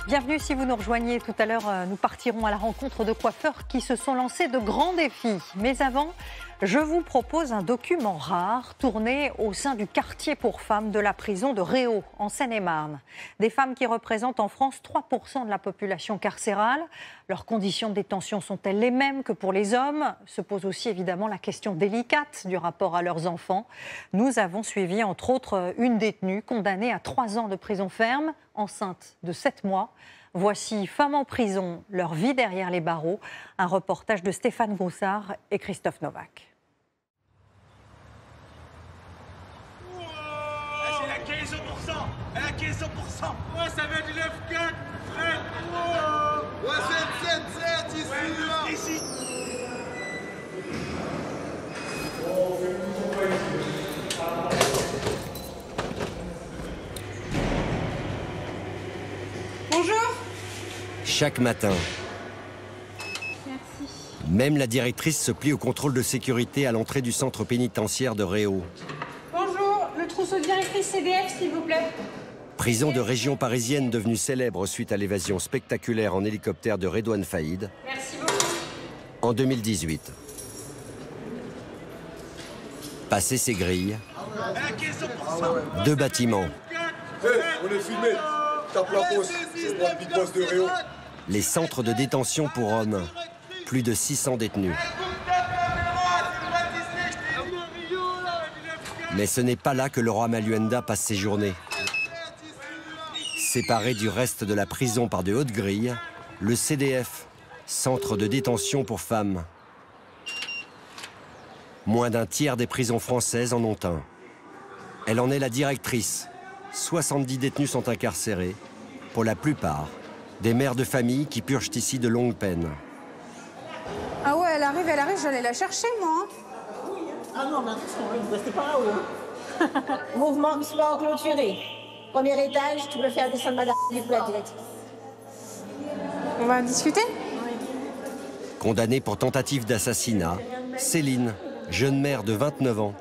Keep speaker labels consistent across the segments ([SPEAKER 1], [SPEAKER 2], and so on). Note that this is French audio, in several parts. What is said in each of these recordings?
[SPEAKER 1] Bienvenue si vous nous rejoignez. Tout à l'heure, nous partirons à la rencontre de coiffeurs qui se sont lancés de grands défis. Mais avant, je vous propose un document rare tourné au sein du quartier pour femmes de la prison de Réau, en Seine-et-Marne. Des femmes qui représentent en France 3% de la population carcérale. Leurs conditions de détention sont-elles les mêmes que pour les hommes? Se pose aussi évidemment la question délicate du rapport à leurs enfants. Nous avons suivi entre autres une détenue condamnée à 3 ans de prison ferme, enceinte de 7 mois. Voici Femmes en prison, leur vie derrière les barreaux. Un reportage de Stéphane Groussard et Christophe Novak.
[SPEAKER 2] Elle a 15%. Elle a 15%. Moi, ça va être 9-4.
[SPEAKER 3] Ouais, 7, ici, là.
[SPEAKER 2] Ici.
[SPEAKER 4] Bonjour.
[SPEAKER 5] Chaque matin,
[SPEAKER 4] Merci.
[SPEAKER 5] même la directrice se plie au contrôle de sécurité à l'entrée du centre pénitentiaire de Réau.
[SPEAKER 4] Bonjour, le trousseau de directrice CDF, s'il vous plaît.
[SPEAKER 5] Prison de région parisienne devenue célèbre suite à l'évasion spectaculaire en hélicoptère de Redouane Faïd
[SPEAKER 4] Merci beaucoup.
[SPEAKER 5] en 2018. Passé ces grilles,
[SPEAKER 2] Elle a 15%.
[SPEAKER 5] 2 bâtiments,
[SPEAKER 3] Hé, on est filmé. Tape la pause. C'est moi le big boss de Réau.
[SPEAKER 5] les centres de détention pour hommes, plus de 600 détenus. Mais ce n'est pas là que Laura Maluenda passe ses journées. Séparé du reste de la prison par de hautes grilles, le CDF, centre de détention pour femmes. Moins d'un tiers des prisons françaises en ont un. Elle en est la directrice. 70 détenus sont incarcérés, pour la plupart, des mères de famille qui purgent ici de longues peines.
[SPEAKER 4] Ah ouais, elle arrive, j'allais la chercher, moi.
[SPEAKER 6] Ah non, mais attention, vous restez pas là-haut. Mouvement sport clôturé. Premier étage, tu peux faire descendre madame du plat direct.
[SPEAKER 4] On va discuter?
[SPEAKER 5] Condamnée pour tentative d'assassinat, Céline, jeune mère de 29 ans,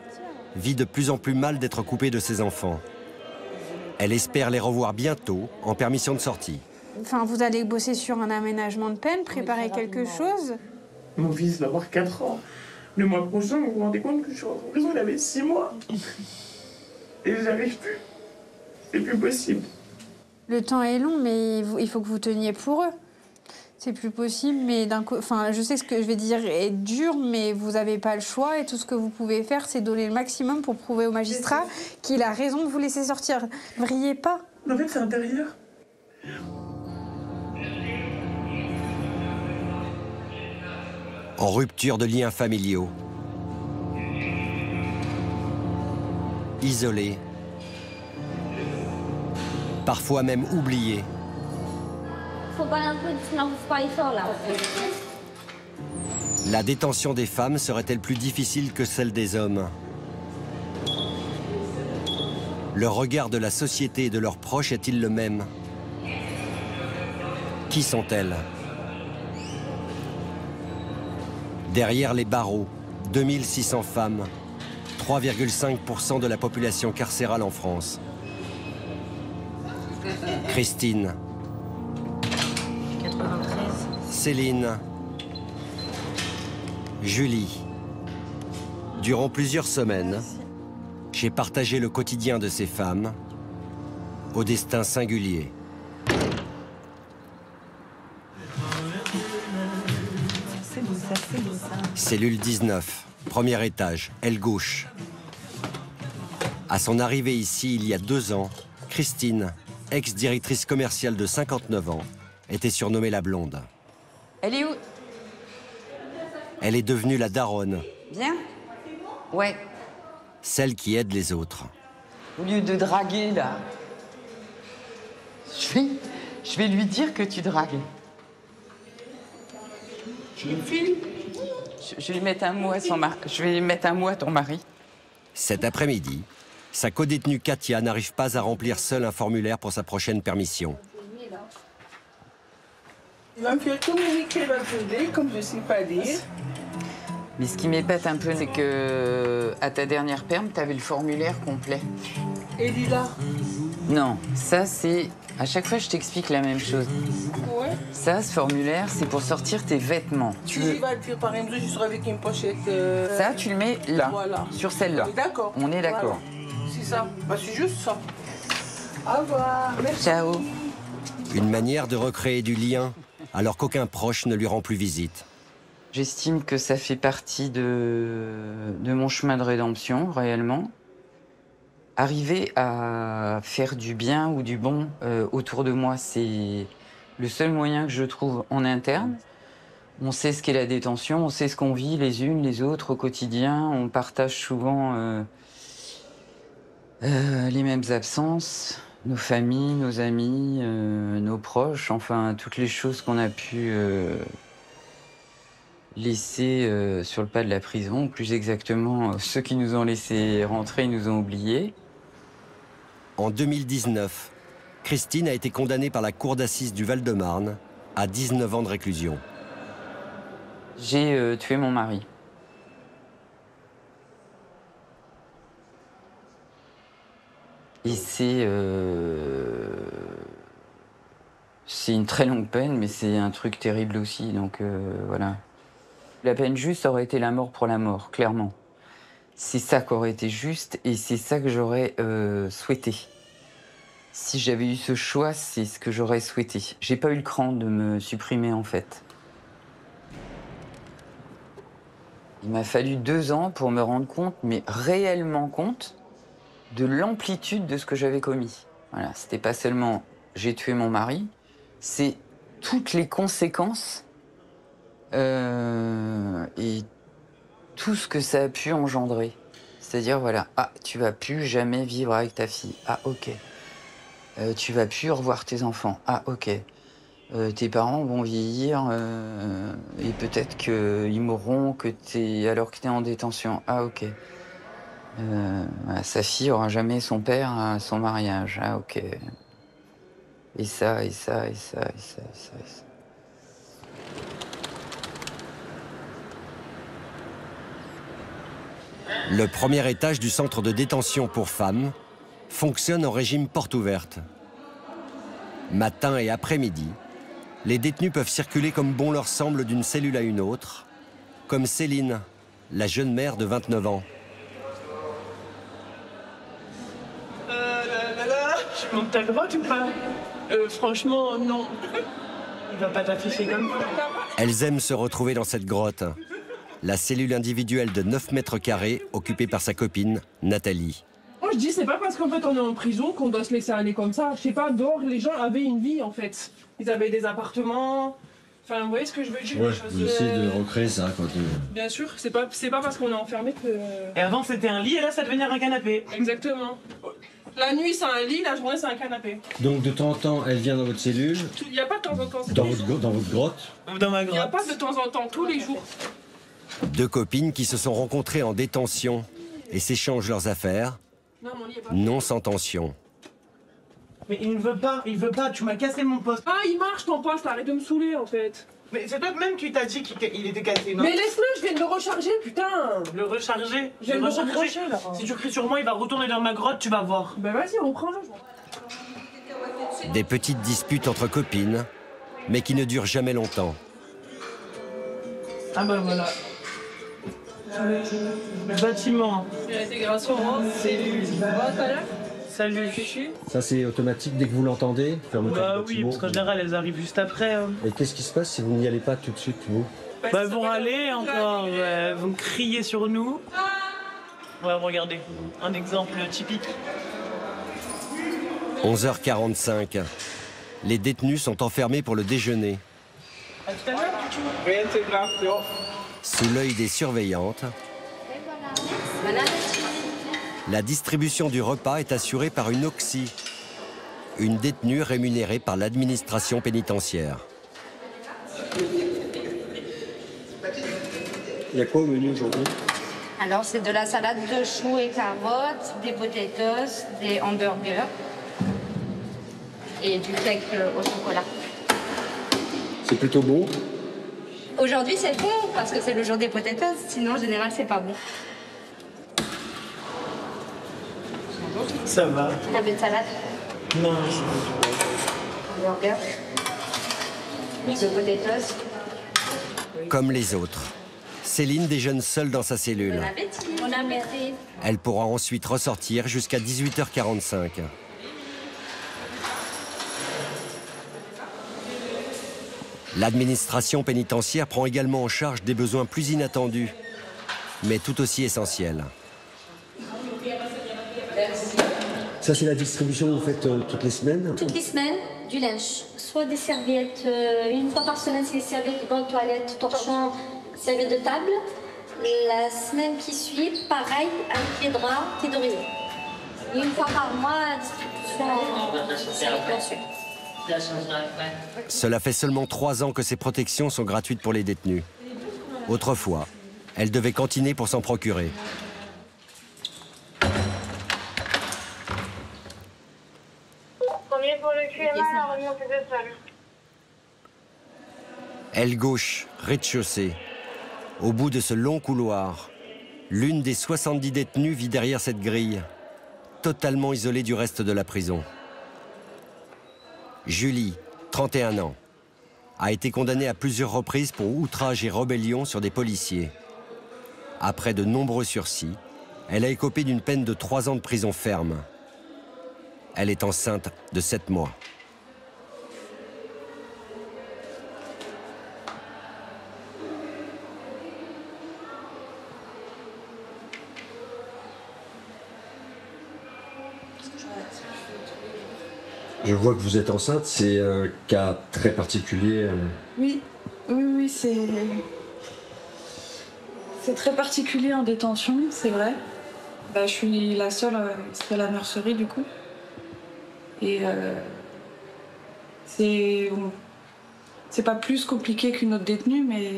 [SPEAKER 5] vit de plus en plus mal d'être coupée de ses enfants. Elle espère les revoir bientôt en permission de sortie.
[SPEAKER 4] Enfin, vous allez bosser sur un aménagement de peine, préparer quelque chose?
[SPEAKER 7] Mon fils va avoir 4 ans. Le mois prochain, vous vous rendez compte que je suis en prison, il avait 6 mois. Et j'arrive plus. C'est plus possible.
[SPEAKER 4] Le temps est long, mais il faut que vous teniez pour eux. C'est plus possible, mais enfin, je sais que ce que je vais dire est dur, mais vous n'avez pas le choix et tout ce que vous pouvez faire, c'est donner le maximum pour prouver au magistrat qu'il a raison de vous laisser sortir. Ne riez pas.
[SPEAKER 7] En fait, c'est intérieur.
[SPEAKER 5] En rupture de liens familiaux, isolée, parfois même oubliée.
[SPEAKER 8] Faut pas un peu, sinon faut pas fort là.
[SPEAKER 5] La détention des femmes serait-elle plus difficile que celle des hommes? Le regard de la société et de leurs proches est-il le même? Qui sont-elles? Derrière les barreaux, 2600 femmes, 3,5% de la population carcérale en France. Christine,
[SPEAKER 6] 93.
[SPEAKER 5] Céline, Julie. Durant plusieurs semaines, j'ai partagé le quotidien de ces femmes au destin singulier. Cellule 19, premier étage, aile gauche. À son arrivée ici il y a 2 ans, Christine, ex-directrice commerciale de 59 ans, était surnommée la blonde.
[SPEAKER 9] Elle est où?
[SPEAKER 5] Elle est devenue la daronne,
[SPEAKER 9] Bien? Ouais.
[SPEAKER 5] celle qui aide les autres.
[SPEAKER 9] Au lieu de draguer, là, je vais lui dire que tu dragues. Je vais lui mettre un mot à je vais lui mettre un mot à ton mari.
[SPEAKER 5] Cet après-midi, sa codétenue Katia n'arrive pas à remplir seule un formulaire pour sa prochaine permission.
[SPEAKER 7] Il va me faire communiquer l'alphabet, comme je ne sais pas lire.
[SPEAKER 9] Mais ce qui m'épate un peu, c'est que à ta dernière perme, tu avais le formulaire complet.
[SPEAKER 7] Et il est là.
[SPEAKER 9] Non, ça c'est... À chaque fois, je t'explique la même chose.
[SPEAKER 10] Ouais.
[SPEAKER 9] Ça, ce formulaire, c'est pour sortir tes vêtements.
[SPEAKER 10] Si je vais le faire par exemple, je serai avec une pochette.
[SPEAKER 9] Ça, tu le mets là,
[SPEAKER 10] voilà.
[SPEAKER 9] sur celle-là.
[SPEAKER 10] D'accord.
[SPEAKER 9] On est d'accord.
[SPEAKER 10] Voilà. C'est ça. Bah, c'est juste ça. Au revoir. Merci.
[SPEAKER 9] Ciao.
[SPEAKER 5] Une manière de recréer du lien, alors qu'aucun proche ne lui rend plus visite.
[SPEAKER 9] J'estime que ça fait partie de mon chemin de rédemption, réellement. Arriver à faire du bien ou du bon autour de moi, c'est le seul moyen que je trouve en interne. On sait ce qu'est la détention, on sait ce qu'on vit les unes, les autres au quotidien. On partage souvent les mêmes absences, nos familles, nos amis, nos proches, enfin toutes les choses qu'on a pu laisser sur le pas de la prison, ou plus exactement ceux qui nous ont laissé rentrer nous ont oubliés.
[SPEAKER 5] En 2019, Christine a été condamnée par la cour d'assises du Val-de-Marne à 19 ans de réclusion.
[SPEAKER 9] J'ai tué mon mari. Et c'est une très longue peine, mais c'est un truc terrible aussi, donc voilà. La peine juste aurait été la mort pour la mort, clairement. C'est ça qui aurait été juste et c'est ça que j'aurais souhaité. Si j'avais eu ce choix, c'est ce que j'aurais souhaité. J'ai pas eu le cran de me supprimer, en fait. Il m'a fallu 2 ans pour me rendre compte, mais réellement compte, de l'amplitude de ce que j'avais commis. Voilà, c'était pas seulement j'ai tué mon mari, c'est toutes les conséquences et tout ce que ça a pu engendrer. C'est-à-dire, voilà, ah, tu vas plus jamais vivre avec ta fille. Ah, ok. Tu vas plus revoir tes enfants. Ah, ok. Tes parents vont vieillir et peut-être qu'ils mourront alors que t'es en détention. Ah, ok. Sa fille aura jamais son père à son mariage. Ah, ok. Et ça, et ça, et ça, et ça, et ça, et ça.
[SPEAKER 5] Le premier étage du centre de détention pour femmes fonctionne en régime porte ouverte. Matin et après-midi, les détenus peuvent circuler comme bon leur semble d'une cellule à une autre, comme Céline, la jeune mère de 29 ans.
[SPEAKER 7] Tu montes ta grotte ou pas? Franchement, non. Il va pas t'afficher comme ça.
[SPEAKER 5] Elles aiment se retrouver dans cette grotte, la cellule individuelle de 9 mètres carrés occupée par sa copine, Nathalie.
[SPEAKER 7] Moi je dis, c'est pas parce qu'en fait on est en prison qu'on doit se laisser aller comme ça. Je sais pas, dehors les gens avaient une vie en fait. Ils avaient des appartements. Enfin, vous voyez ce que je veux dire?
[SPEAKER 11] Ouais, vous essayez de recréer ça quand
[SPEAKER 7] Bien sûr, c'est pas parce qu'on est enfermé que...
[SPEAKER 12] Et avant c'était un lit et là ça devenait un canapé.
[SPEAKER 7] Exactement. La nuit c'est un lit, la journée c'est un canapé.
[SPEAKER 11] Donc de temps en temps, elle vient dans votre cellule?
[SPEAKER 7] Il n'y a pas de temps en temps.
[SPEAKER 11] Dans votre grotte?
[SPEAKER 12] Dans ma
[SPEAKER 7] grotte. Il n'y a pas de temps en temps, tous les jours.
[SPEAKER 5] 2 copines qui se sont rencontrées en détention et s'échangent leurs affaires, non sans tension.
[SPEAKER 12] Mais il ne veut pas, tu m'as cassé mon poste.
[SPEAKER 7] Ah, il marche ton poste, arrête de me saouler en fait.
[SPEAKER 12] Mais c'est toi même qui t'as dit qu'il était cassé, non?
[SPEAKER 7] Mais laisse-le, je viens de le recharger, putain.
[SPEAKER 12] Le recharger?
[SPEAKER 7] Je viens de le recharger là.
[SPEAKER 12] Si tu cries sur moi, il va retourner dans ma grotte, tu vas voir.
[SPEAKER 7] Bah vas-y, reprends-le.
[SPEAKER 5] Des petites disputes entre copines, mais qui ne durent jamais longtemps.
[SPEAKER 12] Ah bah voilà. Le bâtiment.
[SPEAKER 7] L'intégration, cellule. Salut.
[SPEAKER 11] Ça c'est automatique dès que vous l'entendez?
[SPEAKER 12] Bah oui, parce qu'en général elles arrivent juste après. Hein.
[SPEAKER 11] Et qu'est-ce qui se passe si vous n'y allez pas tout de suite, vous?
[SPEAKER 12] Bah elles vont râler encore, elles vont crier sur nous. Ouais, regardez, un exemple typique.
[SPEAKER 5] 11h45. Les détenus sont enfermés pour le déjeuner.
[SPEAKER 12] À tout à l'heure. Réintégration.
[SPEAKER 5] Sous l'œil des surveillantes, la distribution du repas est assurée par une Oxy, une détenue rémunérée par l'administration pénitentiaire.
[SPEAKER 11] Il y a quoi au menu aujourd'hui?
[SPEAKER 13] Alors, c'est de la salade de choux et carottes, des potatoes, des hamburgers et du cake au chocolat.
[SPEAKER 11] C'est plutôt bon?
[SPEAKER 13] Aujourd'hui, c'est bon parce que c'est le jour des potatoes. Sinon, en général, c'est pas bon.
[SPEAKER 12] Ça va.
[SPEAKER 13] T'as une salade?
[SPEAKER 12] Non,
[SPEAKER 13] Burger. Le potatoes.
[SPEAKER 5] Comme les autres, Céline déjeune seule dans sa cellule.
[SPEAKER 8] Bon appétit.
[SPEAKER 5] Elle pourra ensuite ressortir jusqu'à 18h45. L'administration pénitentiaire prend également en charge des besoins plus inattendus, mais tout aussi essentiels.
[SPEAKER 11] Ça, c'est la distribution que vous faites toutes les semaines?
[SPEAKER 8] Toutes les semaines, du linge. Soit des serviettes, une fois par semaine, c'est des serviettes de grande toilette, torchons, serviettes de table. La semaine qui suit, pareil, avec les draps, thé d'oreiller. Et une fois par mois, distribution mensuelle.
[SPEAKER 5] Cela fait seulement 3 ans que ces protections sont gratuites pour les détenus. Autrefois, elles devaient cantiner pour s'en procurer.
[SPEAKER 14] Premier pour le QMA, remis au pédestal.
[SPEAKER 5] Aile gauche, rez-de-chaussée. Au bout de ce long couloir, l'une des 70 détenus vit derrière cette grille, totalement isolée du reste de la prison. Julie, 31 ans, a été condamnée à plusieurs reprises pour outrage et rébellion sur des policiers. Après de nombreux sursis, elle a écopé d'une peine de 3 ans de prison ferme. Elle est enceinte de 7 mois.
[SPEAKER 11] Je vois que vous êtes enceinte, c'est un cas très particulier.
[SPEAKER 15] Oui, c'est très particulier en détention, c'est vrai. Je suis la seule à la nurserie du coup. Et c'est pas plus compliqué qu'une autre détenue, mais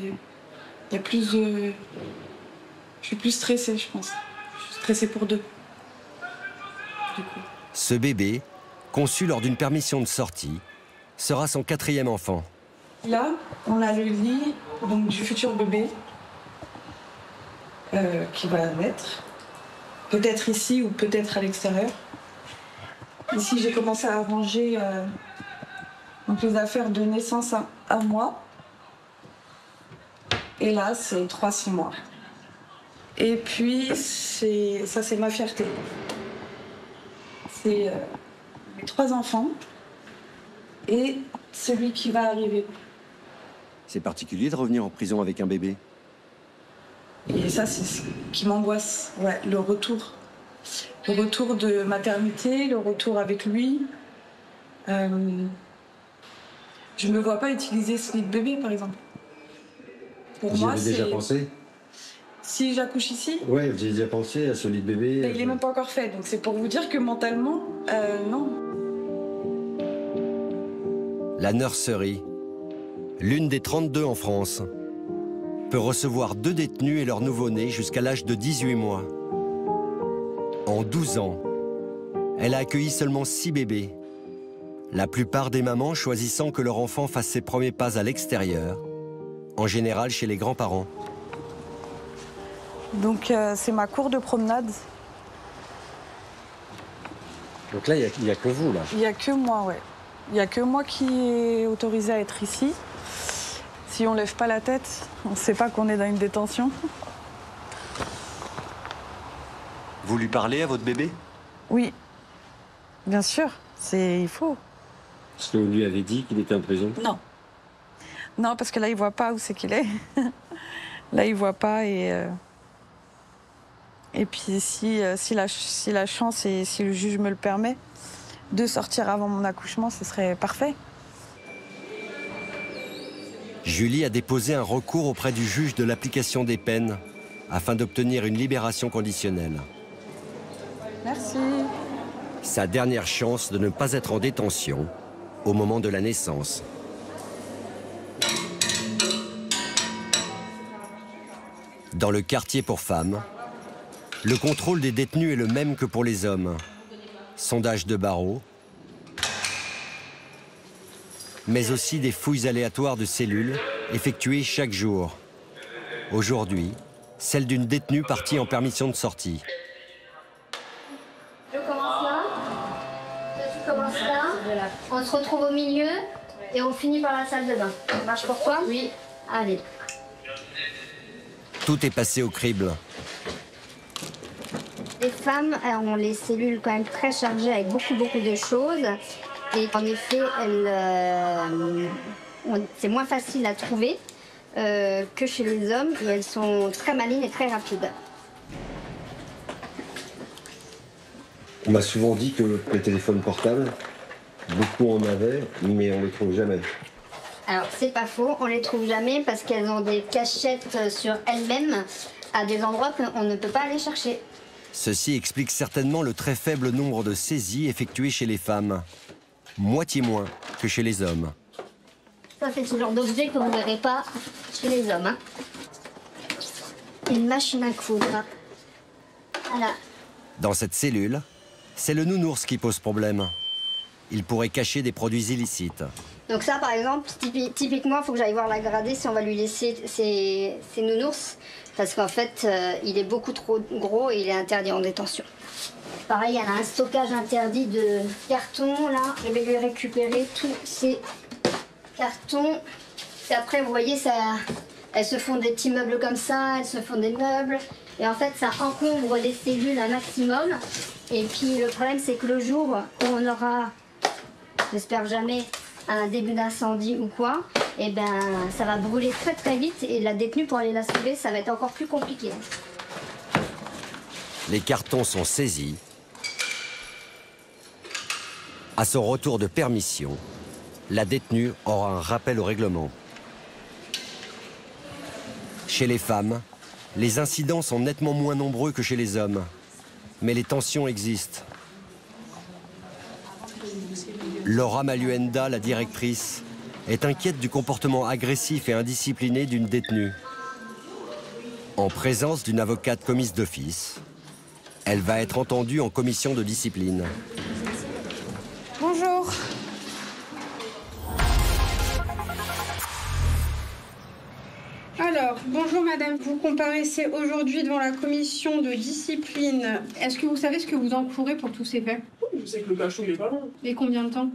[SPEAKER 15] il y a plus de... Je suis plus stressée, je pense. Je suis stressée pour 2. Du coup.
[SPEAKER 5] Ce bébé, conçu lors d'une permission de sortie, sera son 4e enfant.
[SPEAKER 15] Là, on a le lit donc, du futur bébé qui va naître. Peut-être ici ou peut-être à l'extérieur. Ici, j'ai commencé à arranger donc les affaires de naissance à moi. Et là, c'est 3-6 mois. Et puis, ça, c'est ma fierté. C'est mes 3 enfants et celui qui va arriver.
[SPEAKER 11] C'est particulier de revenir en prison avec un bébé.
[SPEAKER 15] Et ça, c'est ce qui m'angoisse, ouais, le retour. Le retour de maternité, le retour avec lui. Je ne me vois pas utiliser ce lit de bébé, par exemple. Pour
[SPEAKER 11] Vous y
[SPEAKER 15] moi,
[SPEAKER 11] avez déjà pensé?
[SPEAKER 15] Si j'accouche ici?
[SPEAKER 11] Oui, vous y avez déjà pensé à ce lit de bébé?
[SPEAKER 15] Il n'est même pas encore fait, donc c'est pour vous dire que mentalement, non.
[SPEAKER 5] La nurserie, l'une des 32 en France, peut recevoir 2 détenus et leur nouveau-né jusqu'à l'âge de 18 mois. En 12 ans, elle a accueilli seulement 6 bébés. La plupart des mamans choisissant que leur enfant fasse ses premiers pas à l'extérieur, en général chez les grands-parents.
[SPEAKER 15] Donc c'est ma cour de promenade.
[SPEAKER 11] Donc là, il n'y a que vous, là?
[SPEAKER 15] Il n'y a que moi, ouais. Il n'y a que moi qui est autorisée à être ici. Si on ne lève pas la tête, on ne sait pas qu'on est dans une détention.
[SPEAKER 11] Vous lui parlez à votre bébé?
[SPEAKER 15] Oui, bien sûr, il faut.
[SPEAKER 11] Parce que vous lui avez dit qu'il était en prison?
[SPEAKER 15] Non. Non, parce que là, il ne voit pas où c'est qu'il est. Là, il ne voit pas et puis si la chance et si le juge me le permet de sortir avant mon accouchement, ce serait parfait.
[SPEAKER 5] Julie a déposé un recours auprès du juge de l'application des peines afin d'obtenir une libération conditionnelle.
[SPEAKER 15] Merci.
[SPEAKER 5] Sa dernière chance de ne pas être en détention au moment de la naissance. Dans le quartier pour femmes, le contrôle des détenus est le même que pour les hommes. Sondage de barreaux, mais aussi des fouilles aléatoires de cellules effectuées chaque jour. Aujourd'hui, celle d'une détenue partie en permission de sortie.
[SPEAKER 8] Je commence là. Je commence là. On se retrouve au milieu et on finit par la salle de bain. Ça marche pour toi? Oui. Allez.
[SPEAKER 5] Tout est passé au crible.
[SPEAKER 8] Les femmes ont les cellules quand même très chargées avec beaucoup de choses. Et en effet, c'est moins facile à trouver que chez les hommes. Et elles sont très malines et très rapides.
[SPEAKER 11] On m'a souvent dit que les téléphones portables, beaucoup en avaient, mais on ne les trouve jamais.
[SPEAKER 8] Alors, c'est pas faux, on les trouve jamais parce qu'elles ont des cachettes sur elles-mêmes à des endroits qu'on ne peut pas aller chercher.
[SPEAKER 5] Ceci explique certainement le très faible nombre de saisies effectuées chez les femmes. Moitié moins que chez les hommes.
[SPEAKER 8] Ça, c'est ce genre d'objet que vous ne verrez pas chez les hommes. Hein. Une machine à coudre. Voilà.
[SPEAKER 5] Dans cette cellule, c'est le nounours qui pose problème. Il pourrait cacher des produits illicites.
[SPEAKER 8] Donc ça, par exemple, typiquement, il faut que j'aille voir la gradée si on va lui laisser ses nounours. Parce qu'en fait, il est beaucoup trop gros et il est interdit en détention. Pareil, elle a un stockage interdit de cartons, là. Je vais lui récupérer tous ces cartons. Et après, vous voyez, elles se font des petits meubles comme ça, elles se font des meubles. Et en fait, ça encombre les cellules un maximum. Et puis, le problème, c'est que le jour où on aura, j'espère jamais, un début d'incendie ou quoi, et ben ça va brûler très vite et la détenue pour aller la sauver, ça va être encore plus compliqué.
[SPEAKER 5] Les cartons sont saisis. À son retour de permission, la détenue aura un rappel au règlement. Chez les femmes, les incidents sont nettement moins nombreux que chez les hommes, mais les tensions existent. Laura Maluenda, la directrice, est inquiète du comportement agressif et indiscipliné d'une détenue. En présence d'une avocate commise d'office, elle va être entendue en commission de discipline.
[SPEAKER 4] Bonjour. Alors, bonjour madame, vous comparaissez aujourd'hui devant la commission de discipline. Est-ce que vous savez ce que vous encourez pour tous ces faits?
[SPEAKER 7] Je sais que le cachot, il est pas long.
[SPEAKER 4] Et combien de temps?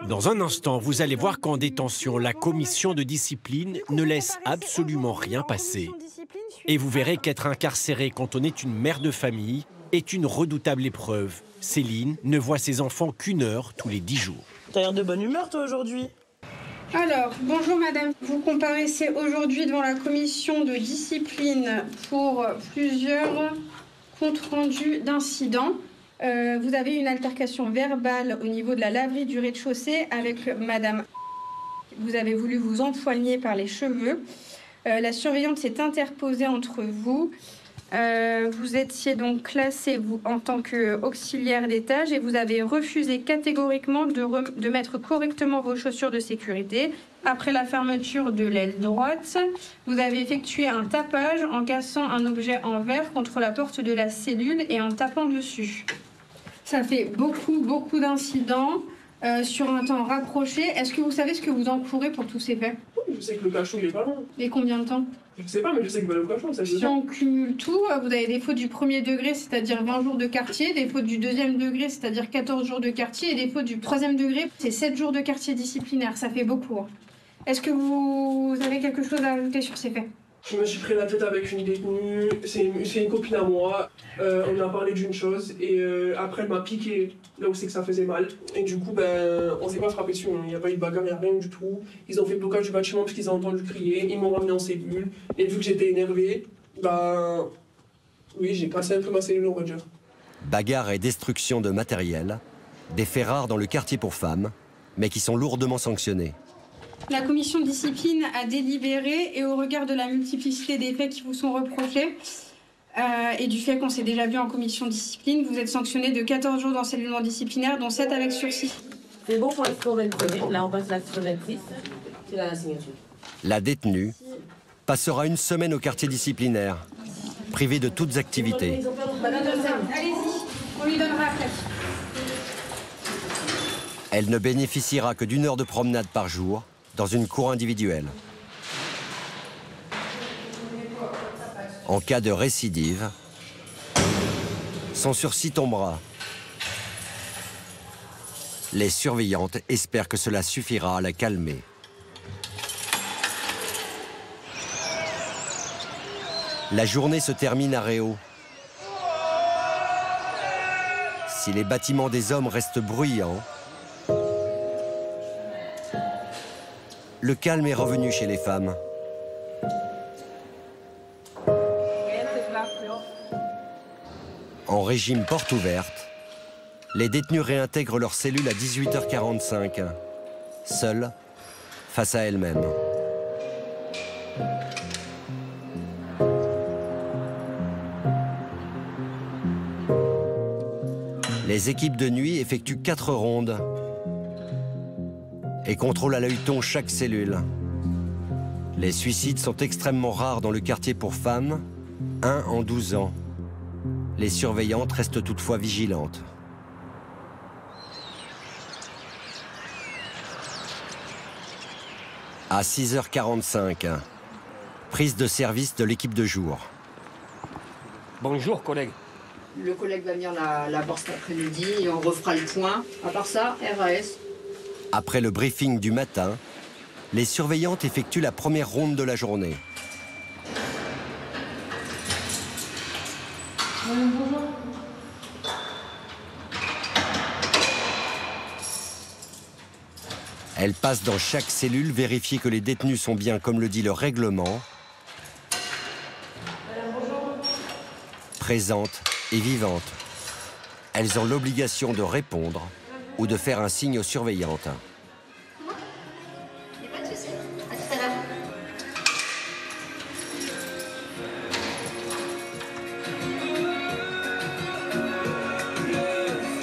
[SPEAKER 16] Dans un instant, vous allez voir qu'en détention, la commission de discipline ne laisse absolument rien passer. Et vous verrez qu'être incarcéré quand on est une mère de famille est une redoutable épreuve. Céline ne voit ses enfants qu'1 heure tous les 10 jours.
[SPEAKER 12] T'as l'air de bonne humeur, toi, aujourd'hui.
[SPEAKER 4] Alors, bonjour madame, vous comparaissez aujourd'hui devant la commission de discipline pour plusieurs comptes rendus d'incidents. Vous avez une altercation verbale au niveau de la laverie du rez-de-chaussée avec madame. Vous avez voulu vous empoigner par les cheveux. La surveillante s'est interposée entre vous. Vous étiez donc classé vous, en tant qu'auxiliaire d'étage et vous avez refusé catégoriquement de mettre correctement vos chaussures de sécurité. Après la fermeture de l'aile droite, vous avez effectué un tapage en cassant un objet en verre contre la porte de la cellule et en tapant dessus. Ça fait beaucoup d'incidents sur un temps rapproché. Est-ce que vous savez ce que vous encourez pour tous ces faits?
[SPEAKER 7] Je sais que le cachot, il est pas long.
[SPEAKER 4] Et combien de temps?
[SPEAKER 7] Je sais pas, mais je sais que le cachot, ça
[SPEAKER 4] Si on cumule tout, vous avez des fautes du 1er degré, c'est-à-dire 20 jours de quartier, des fautes du 2e degré, c'est-à-dire 14 jours de quartier, et des fautes du 3e degré, c'est 7 jours de quartier disciplinaire. Ça fait beaucoup. Est-ce que vous avez quelque chose à ajouter sur ces faits?
[SPEAKER 7] Je me suis pris la tête avec une détenue, c'est une copine à moi. On a parlé d'une chose et après elle m'a piqué là où c'est que ça faisait mal. Et du coup, on s'est pas frappé dessus, il n'y a pas eu de bagarre, il n'y a rien du tout. Ils ont fait blocage du bâtiment parce qu'ils ont entendu crier, ils m'ont ramené en cellule. Et vu que j'étais énervé, oui, j'ai cassé un peu ma cellule, on va dire.
[SPEAKER 5] Bagarre et destruction de matériel, des faits rares dans le quartier pour femmes, mais qui sont lourdement sanctionnés.
[SPEAKER 4] La commission de discipline a délibéré et au regard de la multiplicité des faits qui vous sont reprochés et du fait qu'on s'est déjà vu en commission de discipline, vous êtes sanctionné de 14 jours d'encellulement disciplinaire, dont 7 avec sursis.
[SPEAKER 17] C'est bon pour l'expo 23. Là, on passe l'expo 26. C'est la signature.
[SPEAKER 5] La détenue passera 1 semaine au quartier disciplinaire, privée de toutes activités.
[SPEAKER 4] Allez-y, on lui donnera après.
[SPEAKER 5] Elle ne bénéficiera que d'1 heure de promenade par jour dans une cour individuelle. En cas de récidive, son sursis tombera. Les surveillantes espèrent que cela suffira à la calmer. La journée se termine à Réau. Si les bâtiments des hommes restent bruyants, le calme est revenu chez les femmes. En régime porte ouverte, les détenues réintègrent leur cellule à 18h45, seules face à elles-mêmes. Les équipes de nuit effectuent 4 rondes et contrôlent à l'œilleton chaque cellule. Les suicides sont extrêmement rares dans le quartier pour femmes, 1 en 12 ans. Les surveillantes restent toutefois vigilantes. À 6h45, prise de service de l'équipe de jour.
[SPEAKER 18] Bonjour, collègue.
[SPEAKER 19] Le collègue va venir la voir cet après-midi et on refera le point. À part ça, RAS.
[SPEAKER 5] Après le briefing du matin, les surveillantes effectuent la première ronde de la journée. Elles passent dans chaque cellule vérifier que les détenus sont bien comme le dit le règlement, présentes et vivantes. Elles ont l'obligation de répondre ou de faire un signe aux surveillantes.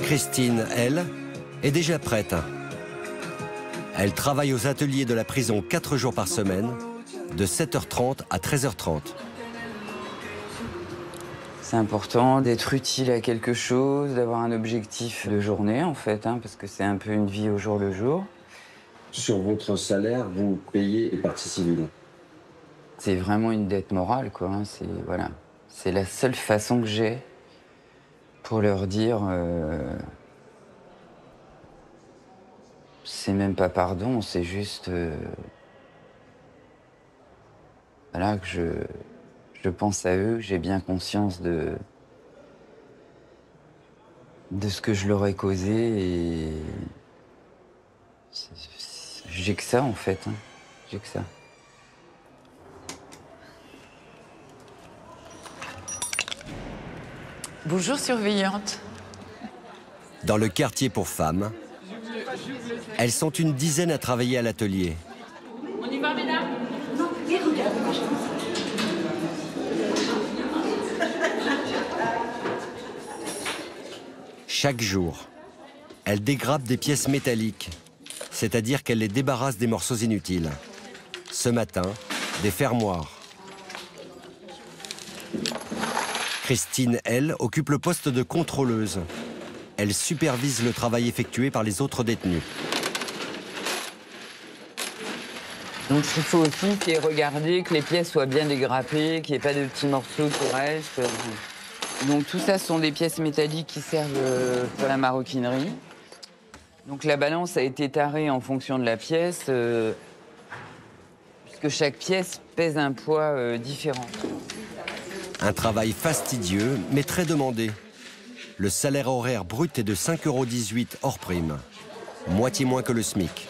[SPEAKER 5] Christine, elle, est déjà prête. Elle travaille aux ateliers de la prison 4 jours par semaine, de 7h30 à 13h30.
[SPEAKER 9] C'est important d'être utile à quelque chose, d'avoir un objectif de journée, en fait, hein, parce que c'est un peu une vie au jour le jour.
[SPEAKER 11] Sur votre salaire, vous payez les parties civiles?
[SPEAKER 9] C'est vraiment une dette morale, quoi. Hein, voilà. C'est la seule façon que j'ai pour leur dire... c'est même pas pardon, c'est juste... voilà, que je pense à eux, j'ai bien conscience de ce que je leur ai causé et... j'ai que ça, en fait. Hein. J'ai que ça.
[SPEAKER 20] Bonjour, surveillante.
[SPEAKER 5] Dans le quartier pour femmes, elles sont une dizaine à travailler à l'atelier.
[SPEAKER 20] On y va, mesdames? Non,
[SPEAKER 5] Chaque jour, elles dégradent des pièces métalliques, c'est-à-dire qu'elles les débarrassent des morceaux inutiles. Ce matin, des fermoirs. Christine, elle, occupe le poste de contrôleuse. Elle supervise le travail effectué par les autres détenus.
[SPEAKER 9] Donc il faut aussi qu'il y ait regardé que les pièces soient bien dégrappées, qu'il n'y ait pas de petits morceaux qui restent. Donc tout ça, ce sont des pièces métalliques qui servent pour la maroquinerie. Donc la balance a été tarée en fonction de la pièce, puisque chaque pièce pèse un poids différent.
[SPEAKER 5] Un travail fastidieux, mais très demandé. Le salaire horaire brut est de 5,18 € hors prime, moitié moins que le SMIC.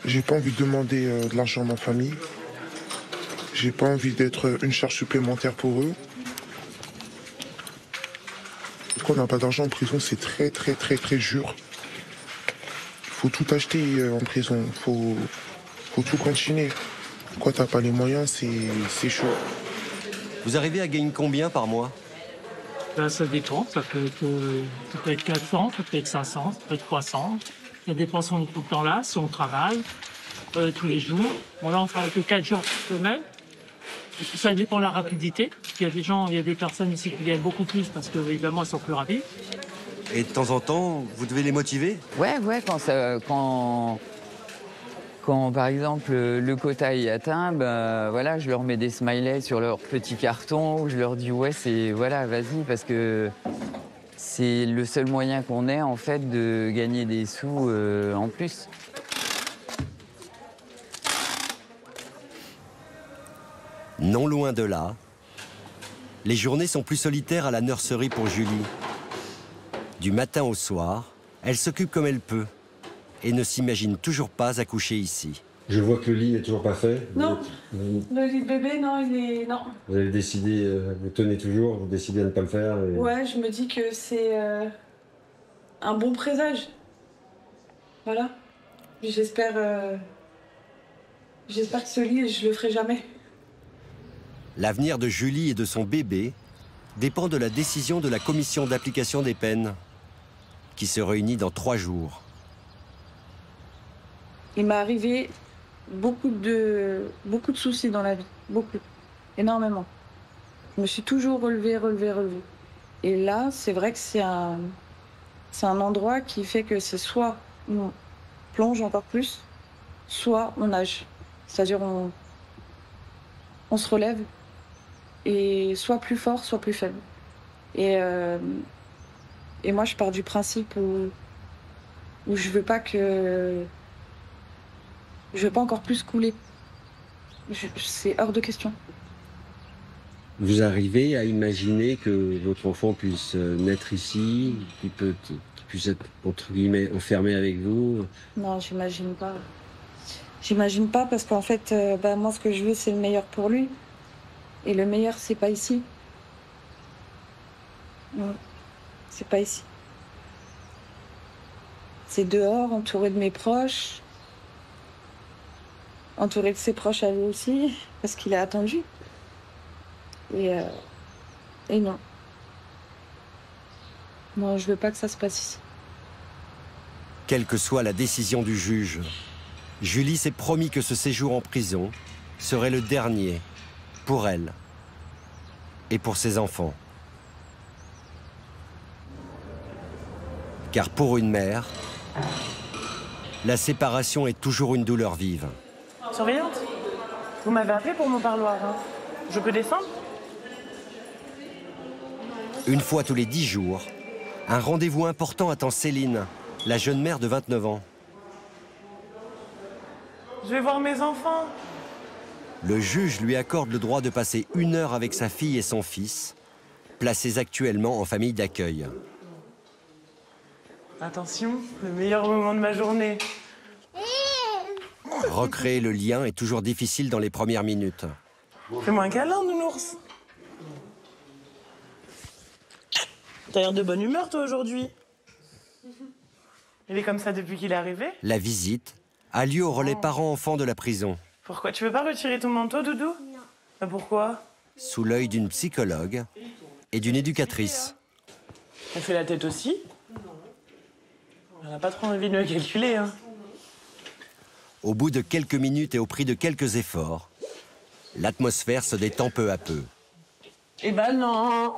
[SPEAKER 21] J'ai pas envie de demander de l'argent à ma famille. J'ai pas envie d'être une charge supplémentaire pour eux. Quand on n'a pas d'argent en prison, c'est très dur. Il faut tout acheter en prison. Faut tout continuer. Quand t'as pas les moyens, c'est chaud.
[SPEAKER 5] Vous arrivez à gagner combien par mois?
[SPEAKER 22] Ben, ça dépend. Ça peut être 400, ça peut être 500, ça peut être 300. Ça dépend si on est tout le temps là, si on travaille tous les jours. Bon, là, on travaille que 4 jours par semaine. Ça dépend de la rapidité. Il y a des personnes ici qui gagnent beaucoup plus parce que, évidemment, elles sont plus rapides.
[SPEAKER 5] Et de temps en temps, vous devez les motiver?
[SPEAKER 9] Ouais, quand par exemple, le quota est atteint, ben, voilà, je leur mets des smileys sur leur petit carton, où je leur dis, ouais, voilà, vas-y, parce que C'est le seul moyen qu'on ait, en fait, de gagner des sous en plus.
[SPEAKER 5] Non loin de là, les journées sont plus solitaires à la nurserie pour Julie. Du matin au soir, elle s'occupe comme elle peut et ne s'imagine toujours pas accoucher ici.
[SPEAKER 11] Je vois que le lit n'est toujours pas fait.
[SPEAKER 15] Non, le lit de bébé, non, il est... Non.
[SPEAKER 11] Vous avez décidé, vous tenez toujours, vous décidez de ne pas le faire et...
[SPEAKER 15] Ouais, je me dis que c'est un bon présage. Voilà. J'espère que ce lit, je le ferai jamais.
[SPEAKER 5] L'avenir de Julie et de son bébé dépend de la décision de la commission d'application des peines, qui se réunit dans 3 jours.
[SPEAKER 15] Il m'est arrivé beaucoup de soucis dans la vie. Beaucoup. Énormément. Je me suis toujours relevée. Et là, c'est vrai que c'est un endroit qui fait que c'est soit on plonge encore plus, soit on nage. C'est-à-dire on se relève, et soit plus fort, soit plus faible. Et moi, je pars du principe où je veux pas encore plus couler. C'est hors de question.
[SPEAKER 11] Vous arrivez à imaginer que votre enfant puisse naître ici, qu'il puisse être, entre guillemets, enfermé avec vous?
[SPEAKER 15] Non, j'imagine pas. J'imagine pas parce qu'en fait, moi, ce que je veux, c'est le meilleur pour lui. Et le meilleur, c'est pas ici. Non, c'est pas ici. C'est dehors, entouré de mes proches. Entouré de ses proches à lui aussi, parce qu'il a attendu. Et non. Non, je veux pas que ça se passe ici.
[SPEAKER 5] Quelle que soit la décision du juge, Julie s'est promis que ce séjour en prison serait le dernier pour elle et pour ses enfants. Car pour une mère, la séparation est toujours une douleur vive.
[SPEAKER 12] Surveillante, vous m'avez appelé pour mon parloir. Hein. Je peux descendre?
[SPEAKER 5] Une fois tous les 10 jours, un rendez-vous important attend Céline, la jeune mère de 29 ans.
[SPEAKER 12] Je vais voir mes enfants.
[SPEAKER 5] Le juge lui accorde le droit de passer 1 heure avec sa fille et son fils, placés actuellement en famille d'accueil.
[SPEAKER 12] Attention, le meilleur moment de ma journée.
[SPEAKER 5] Recréer le lien est toujours difficile dans les premières minutes.
[SPEAKER 12] Fais-moi un câlin, nounours. T'as l'air de bonne humeur, toi, aujourd'hui. Il est comme ça depuis qu'il est arrivé?
[SPEAKER 5] La visite a lieu au relais parents-enfants de la prison.
[SPEAKER 12] Pourquoi? Tu veux pas retirer ton manteau, Doudou? Non. Bah pourquoi?
[SPEAKER 5] Sous l'œil d'une psychologue et d'une éducatrice.
[SPEAKER 12] Elle fait la tête aussi? Elle n'a pas trop envie de me calculer, hein.
[SPEAKER 5] Au bout de quelques minutes et au prix de quelques efforts, l'atmosphère se détend peu à peu.
[SPEAKER 12] Eh ben non.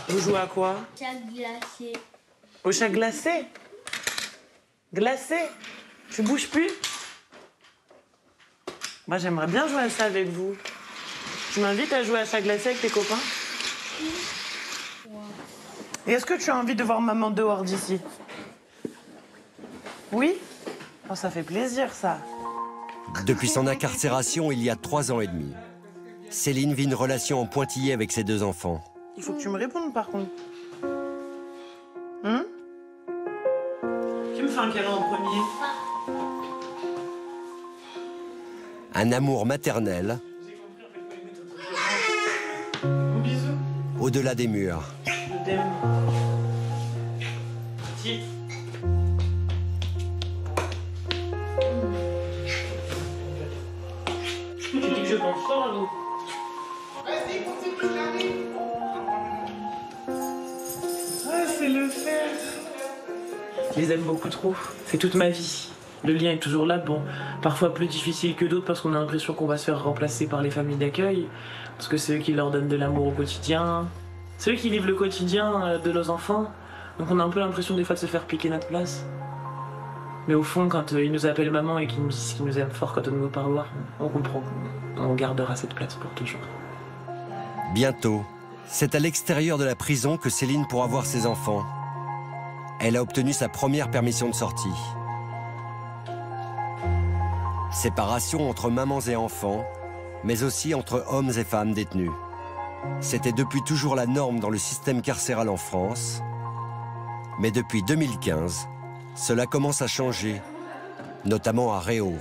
[SPEAKER 12] Vous jouez à quoi?
[SPEAKER 8] Chat glacé.
[SPEAKER 12] Au chat glacé? Glacé? Tu bouges plus? Moi, j'aimerais bien jouer à ça avec vous. Tu m'invites à jouer à chat glacé avec tes copains? Et est-ce que tu as envie de voir maman dehors d'ici? Oui? Oh, ça fait plaisir, ça.
[SPEAKER 5] Depuis son incarcération, il y a 3 ans et demi, Céline vit une relation en pointillé avec ses 2 enfants.
[SPEAKER 12] Il faut que tu me répondes, par contre. Hum? Qui me fait un câlin en premier?
[SPEAKER 5] Un amour maternel au-delà des murs.
[SPEAKER 12] Je t'aime. Petit. Tu dis que je pense fort, nous.
[SPEAKER 10] Vas-y, continue, j'arrive.
[SPEAKER 12] Ouais, c'est le faire. Je les aime beaucoup trop. C'est toute ma vie. Le lien est toujours là, bon, parfois plus difficile que d'autres parce qu'on a l'impression qu'on va se faire remplacer par les familles d'accueil, parce que c'est eux qui leur donnent de l'amour au quotidien, c'est eux qui vivent le quotidien de nos enfants, donc on a un peu l'impression des fois de se faire piquer notre place. Mais au fond, quand ils nous appellent maman et qu'ils nous disent qu'ils nous aiment fort quand on est au parloir, on comprend. On gardera cette place pour toujours.
[SPEAKER 5] Bientôt, c'est à l'extérieur de la prison que Céline pourra voir ses enfants. Elle a obtenu sa première permission de sortie. Séparation entre mamans et enfants, mais aussi entre hommes et femmes détenus. C'était depuis toujours la norme dans le système carcéral en France. Mais depuis 2015, cela commence à changer, notamment à Réau.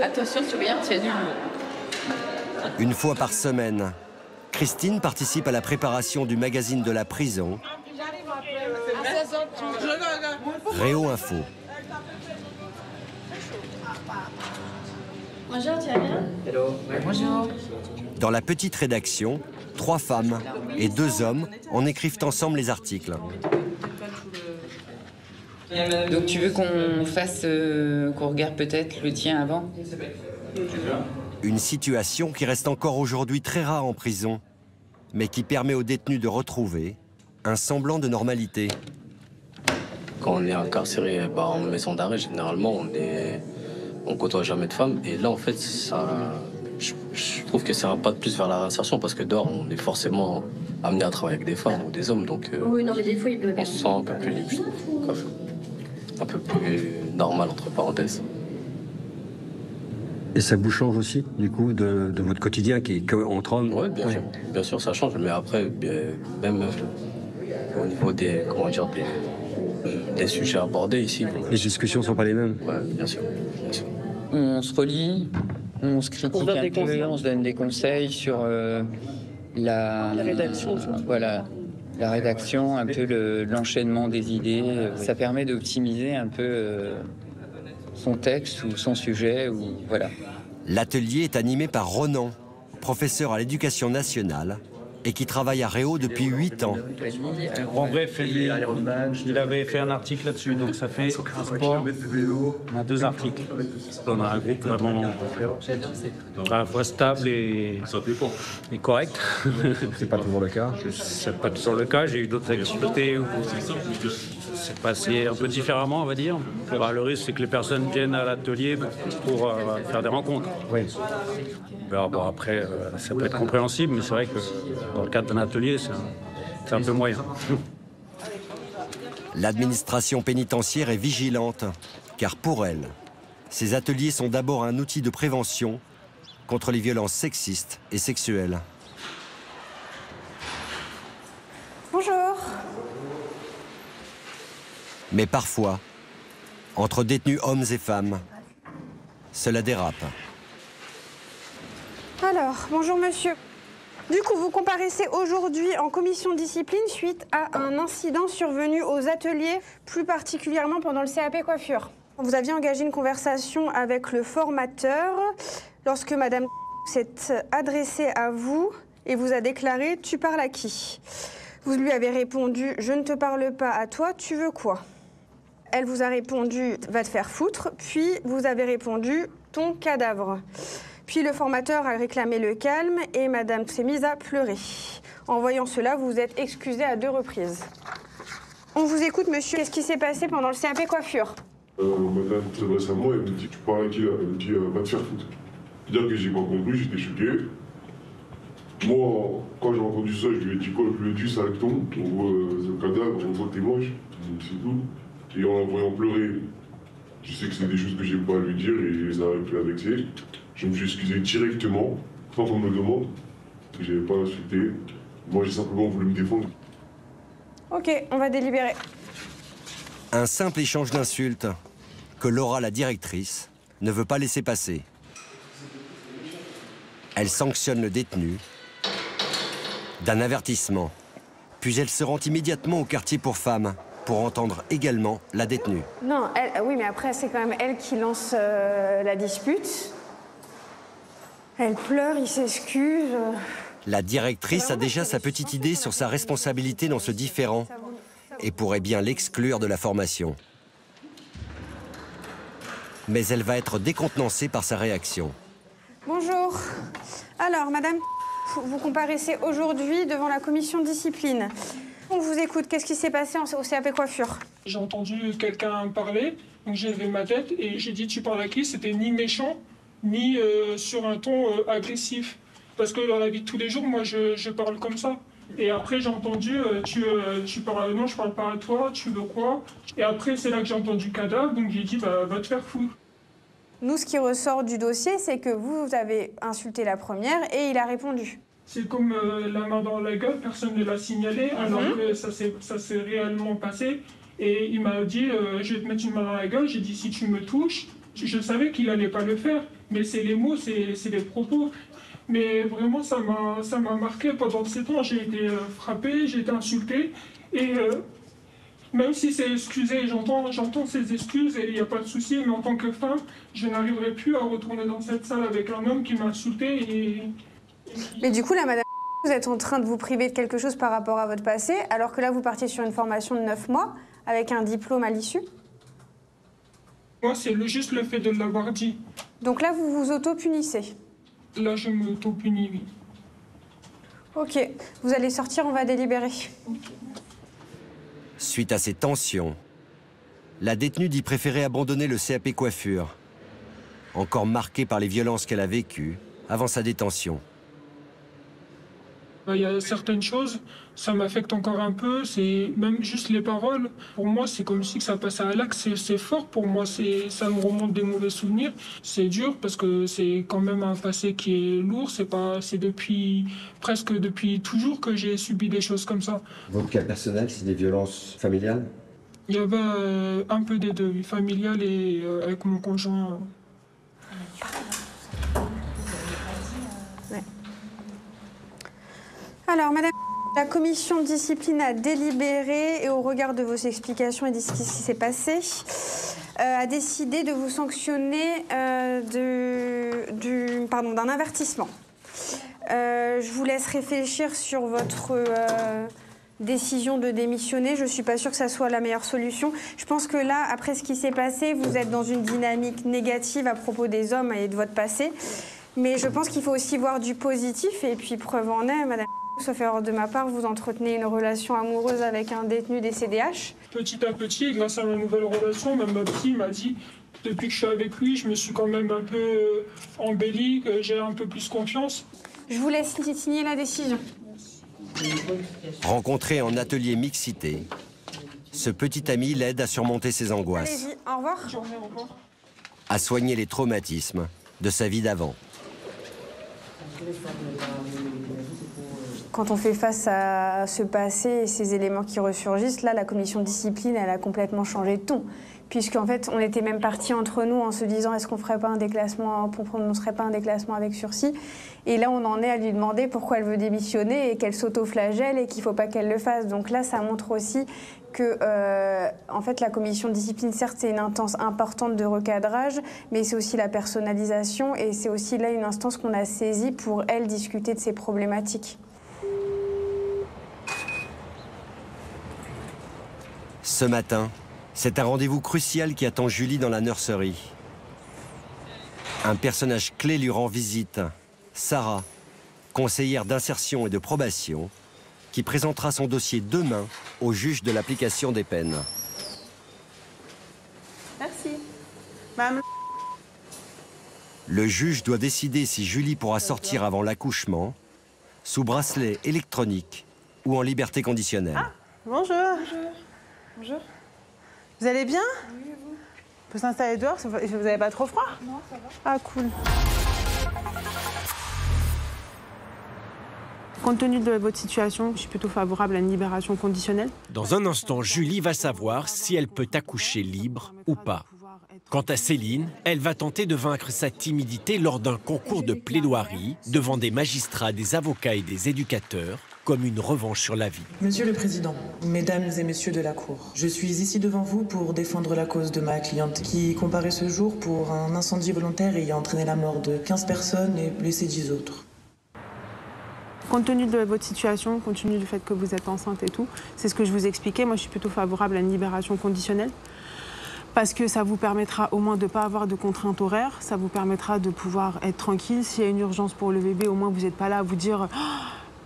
[SPEAKER 20] Attention, surveillante, il y a du lourd.
[SPEAKER 5] Une fois par semaine, Christine participe à la préparation du magazine de la prison, Réau Info.
[SPEAKER 8] Bonjour, tu vas bien?
[SPEAKER 9] Hello. Bonjour.
[SPEAKER 5] Dans la petite rédaction, 3 femmes et 2 hommes en écrivent ensemble les articles.
[SPEAKER 9] Donc tu veux qu'on fasse, qu'on regarde peut-être le tien avant?
[SPEAKER 5] Une situation qui reste encore aujourd'hui très rare en prison, mais qui permet aux détenus de retrouver un semblant de normalité.
[SPEAKER 1] Quand on est incarcéré en maison d'arrêt, généralement, on côtoie jamais de femmes. Et là, en fait, je trouve que c'est un pas de plus vers la réinsertion, parce que dehors, on est forcément amené à travailler avec des femmes ou des hommes. Donc,
[SPEAKER 8] Oui, non, mais des fois, il peut
[SPEAKER 1] on se sent un peu plus libre, je trouve, quand même. Un peu plus normal, entre parenthèses.
[SPEAKER 11] Et ça vous change aussi, du coup, de votre quotidien qui est qu'entre hommes?
[SPEAKER 1] Oui, bien sûr, ça change. Mais après, même au niveau des, des sujets abordés ici.
[SPEAKER 11] Les discussions ne sont pas les mêmes?
[SPEAKER 1] Oui, bien sûr.
[SPEAKER 9] On se relie, on se critique un peu, on se donne des conseils sur la rédaction. Voilà, la rédaction, un peu l'enchaînement des idées. Ça permet d'optimiser un peu son texte ou son sujet. Voilà.
[SPEAKER 5] L'atelier est animé par Ronan, professeur à l'éducation nationale et qui travaille à Réau depuis 8 ans.
[SPEAKER 2] En bref, il avait fait un article là-dessus, donc ça fait un sport. On a 2 articles. On a un groupe vraiment à la fois stable et correct.
[SPEAKER 11] C'est pas toujours le cas.
[SPEAKER 2] C'est pas toujours le cas. J'ai eu d'autres activités où c'est passé un peu différemment, on va dire. Le risque, c'est que les personnes viennent à l'atelier pour faire des rencontres.
[SPEAKER 11] Oui.
[SPEAKER 2] Alors, bon, après, ça peut être compréhensible, mais c'est vrai que dans le cadre d'un atelier, c'est un peu moyen.
[SPEAKER 5] L'administration pénitentiaire est vigilante, car pour elle, ces ateliers sont d'abord un outil de prévention contre les violences sexistes et sexuelles.
[SPEAKER 4] Bonjour.
[SPEAKER 5] Mais parfois, entre détenus hommes et femmes, cela dérape.
[SPEAKER 4] Alors, bonjour monsieur. Du coup, vous comparaissez aujourd'hui en commission de discipline suite à un incident survenu aux ateliers, plus particulièrement pendant le CAP coiffure. Vous aviez engagé une conversation avec le formateur lorsque madame s'est adressée à vous et vous a déclaré « Tu parles à qui ?» Vous lui avez répondu « Je ne te parle pas à toi, tu veux quoi ?» Elle vous a répondu « Va te faire foutre », puis vous avez répondu « Ton cadavre ». Puis le formateur a réclamé le calme et madame s'est mise à pleurer. En voyant cela, vous vous êtes excusé à 2 reprises. On vous écoute, monsieur. Qu'est-ce qui s'est passé pendant le CAP coiffure?
[SPEAKER 3] Madame s'adresse à moi et me dit « Tu parles à qui là ?» Elle me dit « Va te faire foutre ». C'est-à-dire que j'ai pas compris, j'étais choqué. Moi, quand j'ai entendu ça, je lui ai dit quoi? Je lui ai dit « Salton, on voit le cadavre, on voit que t'es moche. » C'est tout. Et en la voyant pleurer, je sais que c'est des choses que j'ai pas à lui dire et ça aurait pu la vexer. Je me suis excusé directement, sans qu'on me le demande, que j'avais pas insulté. Moi, j'ai simplement voulu me défendre.
[SPEAKER 4] Ok, on va délibérer.
[SPEAKER 5] Un simple échange d'insultes que Laura, la directrice, ne veut pas laisser passer. Elle sanctionne le détenu d'un avertissement. Puis elle se rend immédiatement au quartier pour femmes pour entendre également la détenue.
[SPEAKER 4] Non, oui, mais après, c'est quand même elle qui lance la dispute. Elle pleure, il s'excuse.
[SPEAKER 5] La directrice a déjà sa petite idée sur sa responsabilité dans ce différend et pourrait bien l'exclure de la formation. Mais elle va être décontenancée par sa réaction.
[SPEAKER 4] Bonjour. Alors, madame, vous comparaissez aujourd'hui devant la commission de discipline. On vous écoute. Qu'est-ce qui s'est passé au CAP coiffure?
[SPEAKER 7] J'ai entendu quelqu'un parler, donc j'ai levé ma tête et j'ai dit tu parles à qui? C'était ni méchant, ni sur un ton agressif. Parce que dans la vie de tous les jours, moi je parle comme ça. Et après j'ai entendu tu parles, non je parle pas à toi, tu veux quoi? Et après c'est là que j'ai entendu cadavre, donc j'ai dit bah, va te faire foutre.
[SPEAKER 4] Nous, ce qui ressort du dossier, c'est que vous avez insulté la première et il a répondu.
[SPEAKER 7] C'est comme la main dans la gueule, personne ne l'a signalé, alors que ça s'est réellement passé. Et il m'a dit, je vais te mettre une main dans la gueule. J'ai dit, si tu me touches, je savais qu'il n'allait pas le faire. Mais c'est les mots, c'est les propos. Mais vraiment, ça m'a marqué. Pendant 7 ans, j'ai été frappé, j'ai été insulté. Et même si c'est excusé, j'entends ces excuses et il n'y a pas de souci. Mais en tant que femme, je n'arriverai plus à retourner dans cette salle avec un homme qui m'a insulté.
[SPEAKER 4] Mais du coup, là, madame, vous êtes en train de vous priver de quelque chose par rapport à votre passé, alors que là, vous partiez sur une formation de 9 mois, avec un diplôme à l'issue.
[SPEAKER 7] Moi, c'est juste le fait de l'avoir dit.
[SPEAKER 4] Donc là, vous vous auto-punissez.
[SPEAKER 7] Là, je m'auto-punis, oui.
[SPEAKER 4] Ok, vous allez sortir, on va délibérer.
[SPEAKER 5] Suite à ces tensions, la détenue dit préférer abandonner le CAP coiffure, encore marquée par les violences qu'elle a vécues avant sa détention.
[SPEAKER 7] Il y a certaines choses, ça m'affecte encore un peu, c'est même juste les paroles. Pour moi, c'est comme si que ça passait à l'acte, c'est fort pour moi, ça me remonte des mauvais souvenirs. C'est dur parce que c'est quand même un passé qui est lourd, c'est presque depuis toujours que j'ai subi des choses comme ça.
[SPEAKER 11] Votre cas personnel, c'est des violences familiales?
[SPEAKER 7] Il y avait un peu des deux, familiales et avec mon conjoint.
[SPEAKER 4] Alors, madame, la commission de discipline a délibéré et au regard de vos explications et de ce qui s'est passé, a décidé de vous sanctionner d'un avertissement. Je vous laisse réfléchir sur votre décision de démissionner. Je ne suis pas sûre que ça soit la meilleure solution. Je pense que là, après ce qui s'est passé, vous êtes dans une dynamique négative à propos des hommes et de votre passé. Mais je pense qu'il faut aussi voir du positif. Et puis, preuve en est, madame, sauf erreur de ma part, vous entretenez une relation amoureuse avec un détenu des CDH.
[SPEAKER 7] Petit à petit, grâce à ma nouvelle relation, même ma psy m'a dit, depuis que je suis avec lui, je me suis quand même un peu embellie, que j'ai un peu plus confiance.
[SPEAKER 4] Je vous laisse signer la décision.
[SPEAKER 5] Rencontré en atelier mixité, ce petit ami l'aide à surmonter ses angoisses,
[SPEAKER 4] Allez-y, au revoir.
[SPEAKER 5] à soigner les traumatismes de sa vie d'avant.
[SPEAKER 4] Quand on fait face à ce passé et ces éléments qui ressurgissent, là, la commission de discipline, elle a complètement changé de ton. Puisqu'en fait, on était même partis entre nous en se disant est-ce qu'on ferait pas un déclassement, on prononcerait pas un déclassement avec sursis. Et là, on en est à lui demander pourquoi elle veut démissionner et qu'elle s'auto-flagelle et qu'il faut pas qu'elle le fasse. Donc là, ça montre aussi que, en fait, la commission de discipline, certes, c'est une instance importante de recadrage, mais c'est aussi la personnalisation et c'est aussi là une instance qu'on a saisie pour, elle, discuter de ces problématiques.
[SPEAKER 5] Ce matin, c'est un rendez-vous crucial qui attend Julie dans la nurserie. Un personnage clé lui rend visite, Sarah, conseillère d'insertion et de probation, qui présentera son dossier demain au juge de l'application des peines.
[SPEAKER 10] Merci. Madame.
[SPEAKER 5] Le juge doit décider si Julie pourra sortir avant l'accouchement, sous bracelet électronique ou en liberté conditionnelle.
[SPEAKER 10] Ah, bonjour. Bonjour. Bonjour. Vous allez bien? Oui, et vous? On peut s'installer dehors, vous n'avez pas trop froid? Non, ça va. Ah, cool. Compte tenu de votre situation, je suis plutôt favorable à une libération conditionnelle.
[SPEAKER 16] Dans un instant, Julie va savoir si elle peut accoucher libre ou pas. Quant à Céline, elle va tenter de vaincre sa timidité lors d'un concours de plaidoirie devant des magistrats, des avocats et des éducateurs, comme une revanche sur la vie.
[SPEAKER 12] Monsieur le Président, Mesdames et Messieurs de la Cour, je suis ici devant vous pour défendre la cause de ma cliente qui comparaît ce jour pour un incendie volontaire ayant entraîné la mort de 15 personnes et blessé 10 autres.
[SPEAKER 10] Compte tenu de votre situation, compte tenu du fait que vous êtes enceinte et tout, c'est ce que je vous expliquais, moi je suis plutôt favorable à une libération conditionnelle. Parce que ça vous permettra au moins de ne pas avoir de contraintes horaires, ça vous permettra de pouvoir être tranquille. S'il y a une urgence pour le bébé, au moins vous n'êtes pas là à vous dire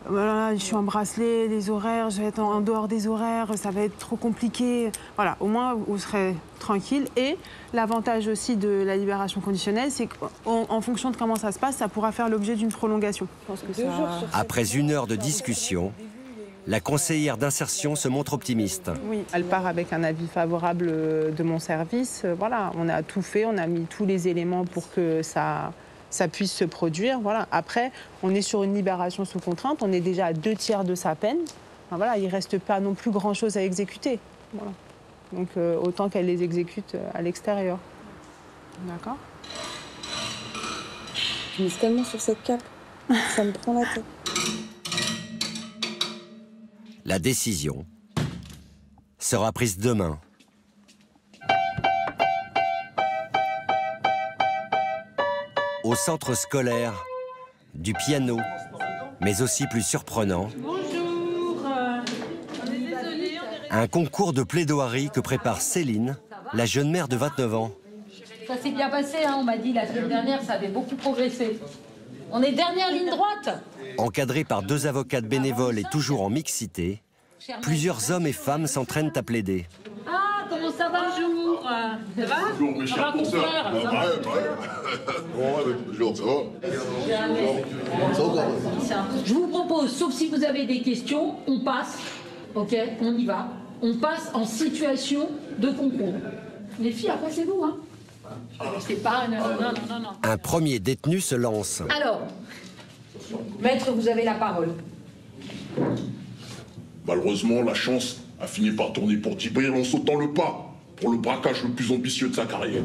[SPEAKER 10] voilà, je suis en bracelet, les horaires, je vais être en dehors des horaires, ça va être trop compliqué. Voilà, au moins vous serez tranquille. Et l'avantage aussi de la libération conditionnelle, c'est qu'en fonction de comment ça se passe, ça pourra faire l'objet d'une prolongation. Je pense que ça...
[SPEAKER 5] Après 1 heure de discussion, la conseillère d'insertion se montre optimiste.
[SPEAKER 10] Oui, elle part avec un avis favorable de mon service. Voilà, on a tout fait, on a mis tous les éléments pour que ça puisse se produire. Voilà. Après, on est sur une libération sous contrainte, on est déjà à 2/3 de sa peine. Enfin, voilà, il ne reste pas non plus grand-chose à exécuter. Voilà. Donc autant qu'elle les exécute à l'extérieur. D'accord.
[SPEAKER 15] Je mise tellement sur cette cape, ça me prend la tête.
[SPEAKER 5] La décision sera prise demain. Au centre scolaire, du piano, mais aussi plus surprenant, un concours de plaidoirie que prépare Céline, la jeune mère de 29 ans.
[SPEAKER 17] Ça s'est bien passé, hein, on m'a dit la semaine dernière, ça avait beaucoup progressé. On est dernière ligne droite.
[SPEAKER 5] Encadré par 2 avocates bénévoles et toujours en mixité, plusieurs hommes et femmes s'entraînent à plaider.
[SPEAKER 17] Ah, comment ça va? Bonjour. Ça va?
[SPEAKER 3] Bonjour, mes chers confrères. Bonjour, ça va?
[SPEAKER 17] Je vous propose, sauf si vous avez des questions, on passe, ok, on y va. On passe en situation de concours. Les filles, approchez-vous, hein. C'est pas... Non.
[SPEAKER 5] Un premier détenu se lance.
[SPEAKER 17] Alors, maître, vous avez la parole.
[SPEAKER 6] Malheureusement, la chance a fini par tourner pour Djibril en sautant le pas pour le braquage le plus ambitieux de sa carrière.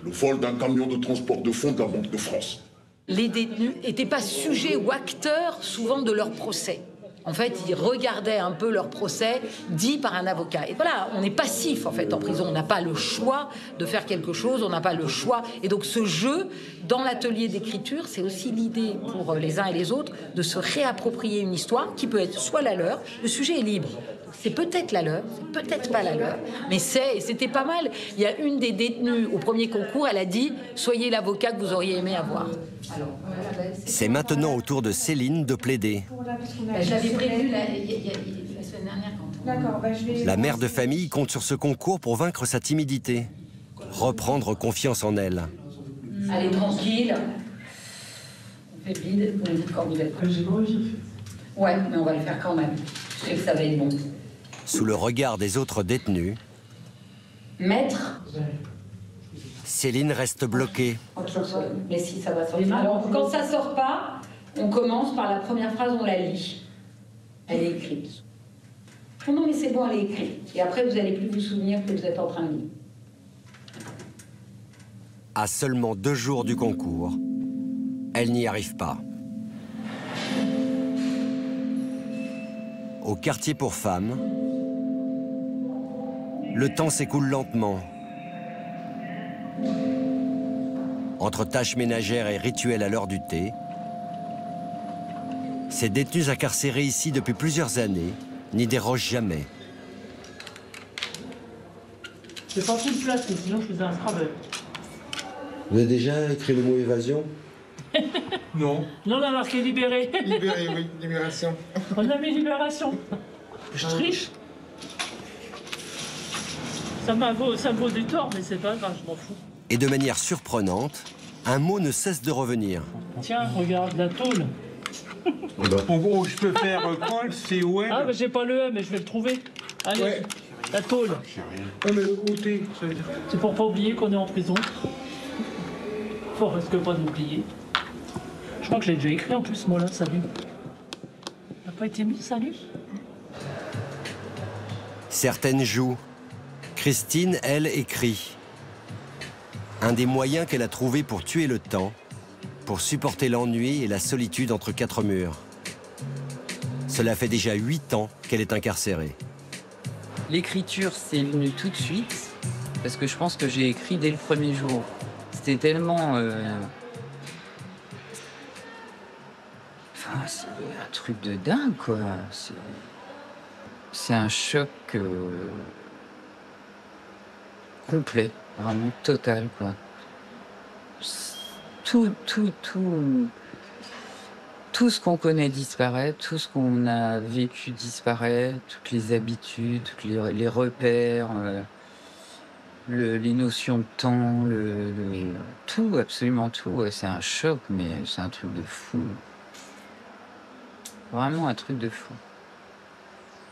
[SPEAKER 6] Le vol d'un camion de transport de fonds de la Banque de France.
[SPEAKER 17] Les détenus n'étaient pas sujets ou acteurs souvent de leur procès. En fait, ils regardaient un peu leur procès dit par un avocat. Et voilà, on est passif en fait en prison. On n'a pas le choix de faire quelque chose, on n'a pas le choix. Et donc ce jeu, dans l'atelier d'écriture, c'est aussi l'idée pour les uns et les autres de se réapproprier une histoire qui peut être soit la leur, le sujet est libre. C'est peut-être la leur, c'est peut-être pas la leur, mais c'était pas mal. Il y a une des détenues au premier concours, elle a dit « Soyez l'avocat que vous auriez aimé avoir ».
[SPEAKER 5] C'est maintenant au tour de Céline de plaider.
[SPEAKER 17] Je l'avais prévu la semaine dernière.
[SPEAKER 15] D'accord, je vais...
[SPEAKER 5] La mère de famille compte sur ce concours pour vaincre sa timidité, reprendre confiance en elle.
[SPEAKER 17] Allez, tranquille. On fait vide, vous me dites quand vous êtes prêts. Ouais, mais on va le faire quand même. Je sais que ça va être bon.
[SPEAKER 5] Sous le regard des autres détenus,
[SPEAKER 17] Maître.
[SPEAKER 5] Céline reste bloquée.
[SPEAKER 17] Mais si, ça va sortir. Alors, quand ça sort pas, on commence par la première phrase, on la lit. Elle est écrite. Non, mais c'est bon, elle est écrite. Et après, vous n'allez plus vous souvenir que vous êtes en train de lire.
[SPEAKER 5] À seulement 2 jours du concours, elle n'y arrive pas. Au quartier pour femmes, le temps s'écoule lentement. Entre tâches ménagères et rituels à l'heure du thé, ces détenus incarcérés ici depuis plusieurs années n'y dérogent jamais.
[SPEAKER 22] J'ai pas pris de place, sinon je faisais un Scrabble.
[SPEAKER 11] Vous avez déjà écrit le mot évasion?
[SPEAKER 22] Non. Non, on a marqué libéré.
[SPEAKER 21] Libéré, oui, libération.
[SPEAKER 22] On a mis libération. Je triche. Ça me vaut du tort, mais c'est pas grave, je m'en fous.
[SPEAKER 5] Et de manière surprenante, un mot ne cesse de revenir.
[SPEAKER 22] Tiens, regarde la tôle.
[SPEAKER 2] En gros, je peux faire col, C-O-L.
[SPEAKER 22] Ah, mais j'ai pas le M, mais je vais le trouver. Allez,
[SPEAKER 2] Ouais.
[SPEAKER 22] la tôle.
[SPEAKER 2] Ouais, mais le côté, ça veut dire...
[SPEAKER 22] C'est pour pas oublier qu'on est en prison. Faut risque pas d'oublier. Je crois que je l'ai déjà écrit en plus, ce mot-là, salut. Ça n'a pas été mis, salut?
[SPEAKER 5] Certaines jouent. Christine, elle, écrit. Un des moyens qu'elle a trouvé pour tuer le temps, pour supporter l'ennui et la solitude entre 4 murs. Cela fait déjà 8 ans qu'elle est incarcérée.
[SPEAKER 9] L'écriture, c'est venu tout de suite, parce que je pense que j'ai écrit dès le premier jour. C'était tellement... Enfin, c'est un truc de dingue, quoi. C'est un choc complet, vraiment total, quoi. Tout Tout ce qu'on connaît disparaît, tout ce qu'on a vécu disparaît, toutes les habitudes, tous les repères, les notions de temps, tout, absolument tout. Ouais, c'est un choc, mais c'est un truc de fou. Vraiment un truc de fou.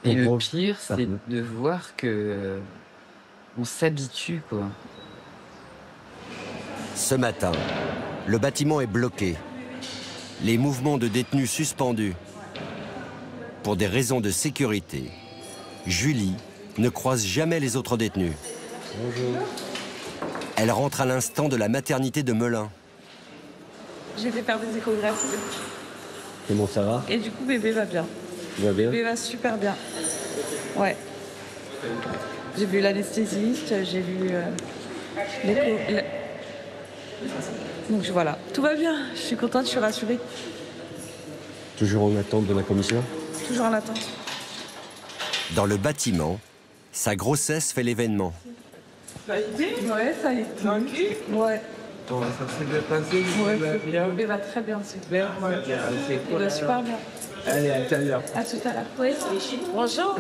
[SPEAKER 9] Et le pire, c'est de voir que on s'habitue, quoi.
[SPEAKER 5] Ce matin, le bâtiment est bloqué. Les mouvements de détenus suspendus. Pour des raisons de sécurité, Julie ne croise jamais les autres détenus.
[SPEAKER 13] Bonjour.
[SPEAKER 5] Elle rentre à l'instant de la maternité de Melun.
[SPEAKER 15] J'ai fait faire des échographies.
[SPEAKER 11] Comment ça va?
[SPEAKER 15] Et du coup, bébé va bien.
[SPEAKER 11] Tu vas bien?
[SPEAKER 15] Bébé va super bien. Ouais. J'ai vu l'anesthésiste, j'ai vu Donc voilà, tout va bien. Je suis contente, je suis rassurée.
[SPEAKER 11] Toujours en attente de la commission?
[SPEAKER 15] Toujours en attente.
[SPEAKER 5] Dans le bâtiment, sa grossesse fait l'événement.
[SPEAKER 15] Ça a été? Ouais, ça a été. Tranquille? Ouais.
[SPEAKER 13] Bon, ça s'est bien passé,
[SPEAKER 15] Le bébé va très bien, c'est clair. Il va super bien.
[SPEAKER 13] Allez, à tout à l'heure.
[SPEAKER 15] À tout à l'heure. Oui. Bonjour.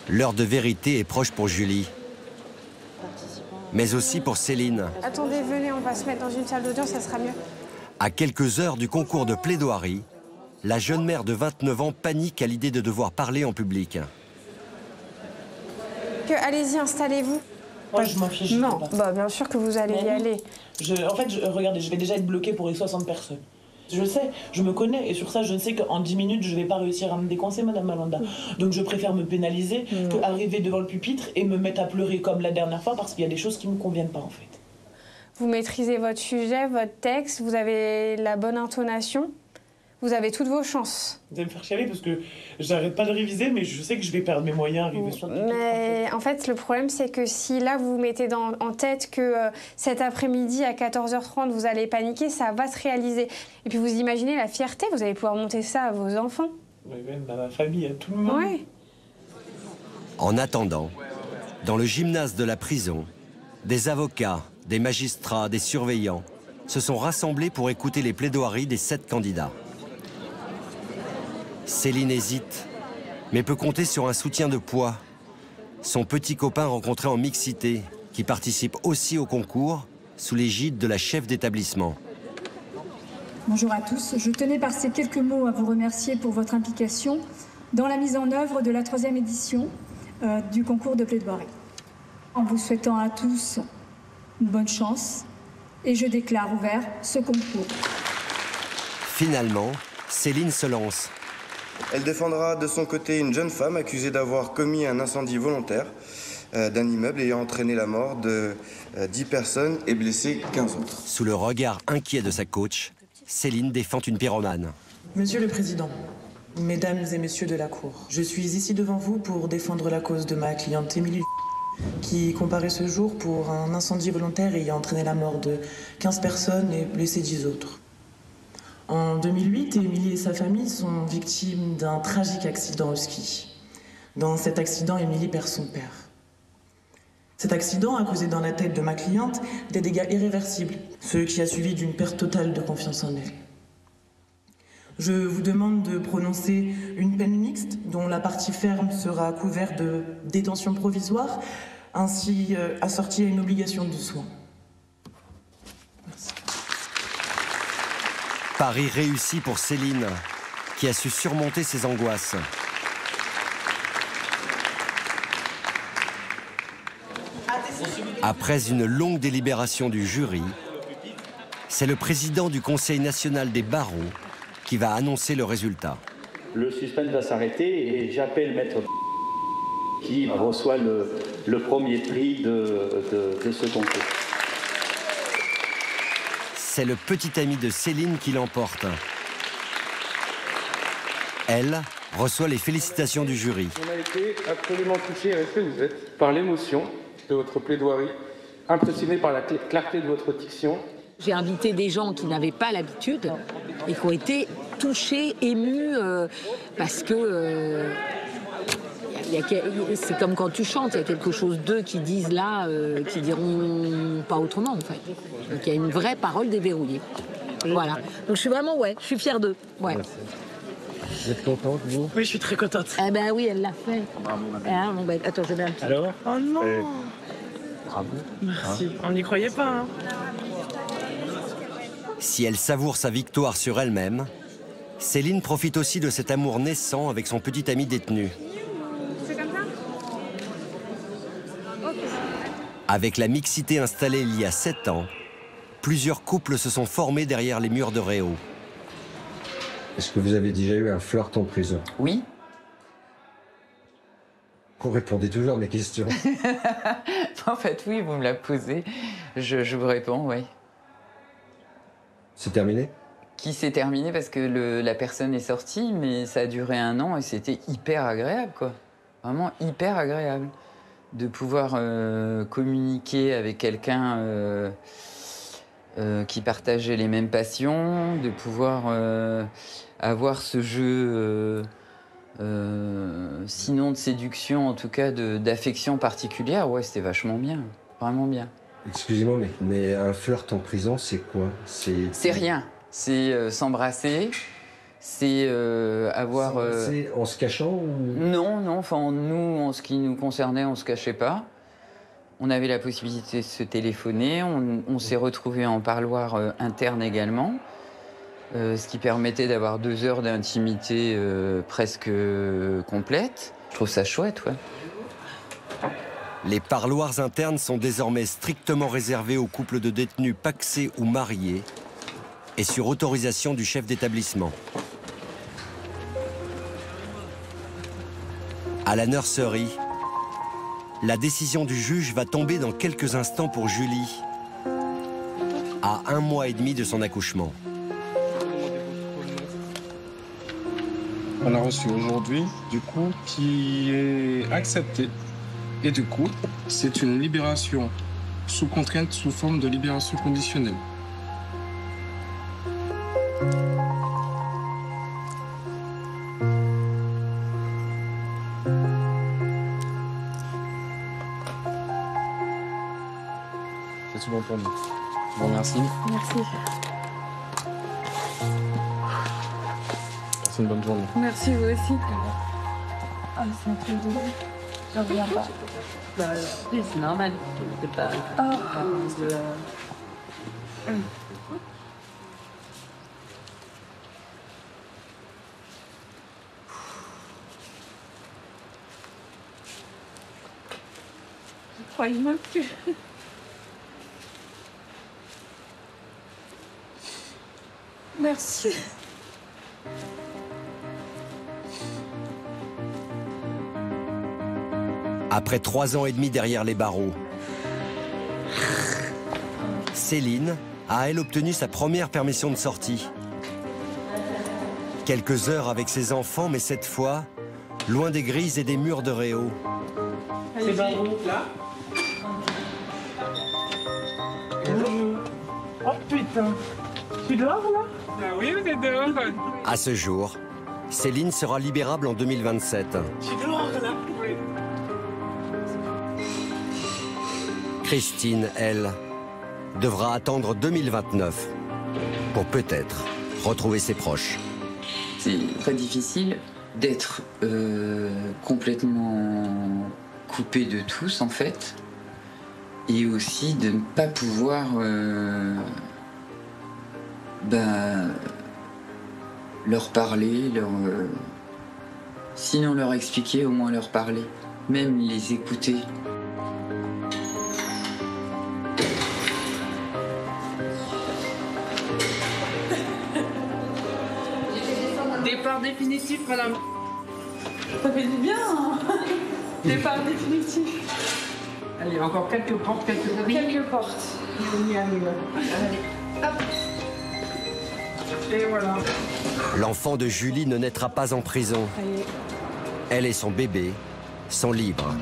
[SPEAKER 5] L'heure de vérité est proche pour Julie, mais aussi pour Céline.
[SPEAKER 4] Attendez, venez, on va se mettre dans une salle d'audience, ça sera mieux.
[SPEAKER 5] À quelques heures du concours de plaidoirie, la jeune mère de 29 ans panique à l'idée de devoir parler en public.
[SPEAKER 4] Allez-y, installez-vous.
[SPEAKER 12] Moi, je m'en fiche.
[SPEAKER 4] Non, bah, bien sûr que vous allez y aller.
[SPEAKER 12] En fait, regardez, je vais déjà être bloquée pour les 60 personnes. Je sais, je me connais, et sur ça, je sais qu'en 10 minutes, je ne vais pas réussir à me décoincer, Madame Malanda. Donc je préfère me pénaliser qu'arriver devant le pupitre et me mettre à pleurer comme la dernière fois, parce qu'il y a des choses qui ne me conviennent pas, en fait.
[SPEAKER 4] Vous maîtrisez votre sujet, votre texte, vous avez la bonne intonation, vous avez toutes vos chances.
[SPEAKER 12] Vous allez me faire chialer parce que j'arrête pas de réviser, mais je sais que je vais perdre mes moyens, arriver sur le pupitre.
[SPEAKER 4] Mais en fait, le problème, c'est que si là, vous vous mettez en tête que cet après-midi, à 14h30, vous allez paniquer, ça va se réaliser. Et puis vous imaginez la fierté, vous allez pouvoir monter ça à vos enfants.
[SPEAKER 12] Oui, même à ma famille, à tout le monde.
[SPEAKER 4] Ouais.
[SPEAKER 5] En attendant, dans le gymnase de la prison, des avocats, des magistrats, des surveillants se sont rassemblés pour écouter les plaidoiries des 7 candidats. Céline hésite, mais peut compter sur un soutien de poids. Son petit copain rencontré en mixité, qui participe aussi au concours, sous l'égide de la chef d'établissement.
[SPEAKER 14] Bonjour à tous. Je tenais par ces quelques mots à vous remercier pour votre implication dans la mise en œuvre de la 3e édition du concours de plaidoirie. En vous souhaitant à tous une bonne chance, et je déclare ouvert ce concours.
[SPEAKER 5] Finalement, Céline se lance.
[SPEAKER 23] Elle défendra de son côté une jeune femme accusée d'avoir commis un incendie volontaire d'un immeuble ayant entraîné la mort de 10 personnes et blessé 15 autres.
[SPEAKER 5] Sous le regard inquiet de sa coach, Céline défend une pyromane.
[SPEAKER 12] Monsieur le Président, Mesdames et Messieurs de la Cour, je suis ici devant vous pour défendre la cause de ma cliente Émilie, qui comparaît ce jour pour un incendie volontaire ayant entraîné la mort de 15 personnes et blessé 10 autres. En 2008, Émilie et sa famille sont victimes d'un tragique accident au ski. Dans cet accident, Émilie perd son père. Cet accident a causé dans la tête de ma cliente des dégâts irréversibles, ce qui a suivi d'une perte totale de confiance en elle. Je vous demande de prononcer une peine mixte dont la partie ferme sera couverte de détention provisoire, ainsi assortie à une obligation de soins.
[SPEAKER 5] Pari réussi pour Céline, qui a su surmonter ses angoisses. Après une longue délibération du jury, c'est le président du Conseil national des barreaux qui va annoncer le résultat.
[SPEAKER 24] Le suspense va s'arrêter et j'appelle Maître qui reçoit le premier prix de ce concours.
[SPEAKER 5] C'est le petit ami de Céline qui l'emporte. Elle reçoit les félicitations du jury.
[SPEAKER 25] On a été absolument touchés avec ce que vous êtes, par l'émotion de votre plaidoirie, impressionné par la clarté de votre diction.
[SPEAKER 17] J'ai invité des gens qui n'avaient pas l'habitude et qui ont été touchés, émus, parce que C'est comme quand tu chantes, il y a quelque chose d'eux qui disent là, qui diront pas autrement en fait. Donc il y a une vraie parole déverrouillée. Voilà. Donc je suis vraiment, je suis fière d'eux. Ouais.
[SPEAKER 11] Vous êtes contente, vous?
[SPEAKER 12] Oui, je suis très contente.
[SPEAKER 17] Eh ben oui, elle l'a fait. Ah, bon, ben, attends, je vais un petit.
[SPEAKER 12] Alors? Oh non.
[SPEAKER 11] Bravo.
[SPEAKER 12] Merci. On n'y croyait pas. Hein.
[SPEAKER 5] Si elle savoure sa victoire sur elle-même, Céline profite aussi de cet amour naissant avec son petit ami détenu.
[SPEAKER 10] C'est comme ça? Ok.
[SPEAKER 5] Avec la mixité installée il y a 7 ans, plusieurs couples se sont formés derrière les murs de Réau.
[SPEAKER 11] Est-ce que vous avez déjà eu un flirt en prison?
[SPEAKER 9] Oui.
[SPEAKER 11] Vous répondez toujours à mes questions.
[SPEAKER 9] En fait, oui, vous me la posez. Je vous réponds, oui.
[SPEAKER 11] C'est terminé?
[SPEAKER 9] Qui s'est terminé parce que la personne est sortie, mais ça a duré 1 an et c'était hyper agréable, quoi. Vraiment hyper agréable. De pouvoir communiquer avec quelqu'un qui partageait les mêmes passions, de pouvoir avoir ce jeu, sinon de séduction, en tout cas d'affection particulière. Ouais, c'était vachement bien, vraiment bien.
[SPEAKER 11] Excusez-moi, mais un flirt en prison, c'est quoi?
[SPEAKER 9] C'est rien. C'est s'embrasser, c'est avoir...
[SPEAKER 11] S'embrasser en se cachant ou...
[SPEAKER 9] Non, enfin, nous, en ce qui nous concernait, on se cachait pas. On avait la possibilité de se téléphoner, on s'est retrouvés en parloir interne également, ce qui permettait d'avoir 2 heures d'intimité presque complète. Je trouve ça chouette, ouais.
[SPEAKER 5] Les parloirs internes sont désormais strictement réservés aux couples de détenus pacsés ou mariés et sur autorisation du chef d'établissement. À la nurserie, la décision du juge va tomber dans quelques instants pour Julie, à 1 mois et demi de son accouchement.
[SPEAKER 1] On a reçu aujourd'hui, du coup, qui est accepté. Et du coup, c'est une libération sous contrainte, sous forme de libération conditionnelle. C'est tout bon pour nous. Je vous remercie.
[SPEAKER 10] Merci.
[SPEAKER 1] Passez une bonne journée.
[SPEAKER 10] Merci, vous aussi. Ah, c'est un peu dur. Je reviens pas.
[SPEAKER 17] Bah, oui, c'est normal. C'est pas...
[SPEAKER 10] Je croyais même plus. Merci.
[SPEAKER 5] Après 3 ans et demi derrière les barreaux, Céline a, elle, obtenu sa première permission de sortie. Quelques heures avec ses enfants, mais cette fois, loin des grilles et des murs de Réau.
[SPEAKER 12] C'est barreau, là. Bonjour. Oh putain. Tu dors, là? Ah oui, vous êtes dehors.
[SPEAKER 5] À ce jour, Céline sera libérable en 2027.
[SPEAKER 12] Tu dehors, là? Oui.
[SPEAKER 5] Christine, elle, devra attendre 2029 pour peut-être retrouver ses proches.
[SPEAKER 9] C'est très difficile d'être complètement coupé de tous, en fait, et aussi de ne pas pouvoir leur parler, sinon leur expliquer, au moins leur parler, même les écouter.
[SPEAKER 12] Départ définitif, madame.
[SPEAKER 15] Ça fait du bien, hein. Départ définitif.
[SPEAKER 12] Allez, encore quelques portes,
[SPEAKER 15] Quelques portes.
[SPEAKER 12] On y arrive. Allez, hop. Et voilà.
[SPEAKER 5] L'enfant de Julie ne naîtra pas en prison. Elle et son bébé sont libres.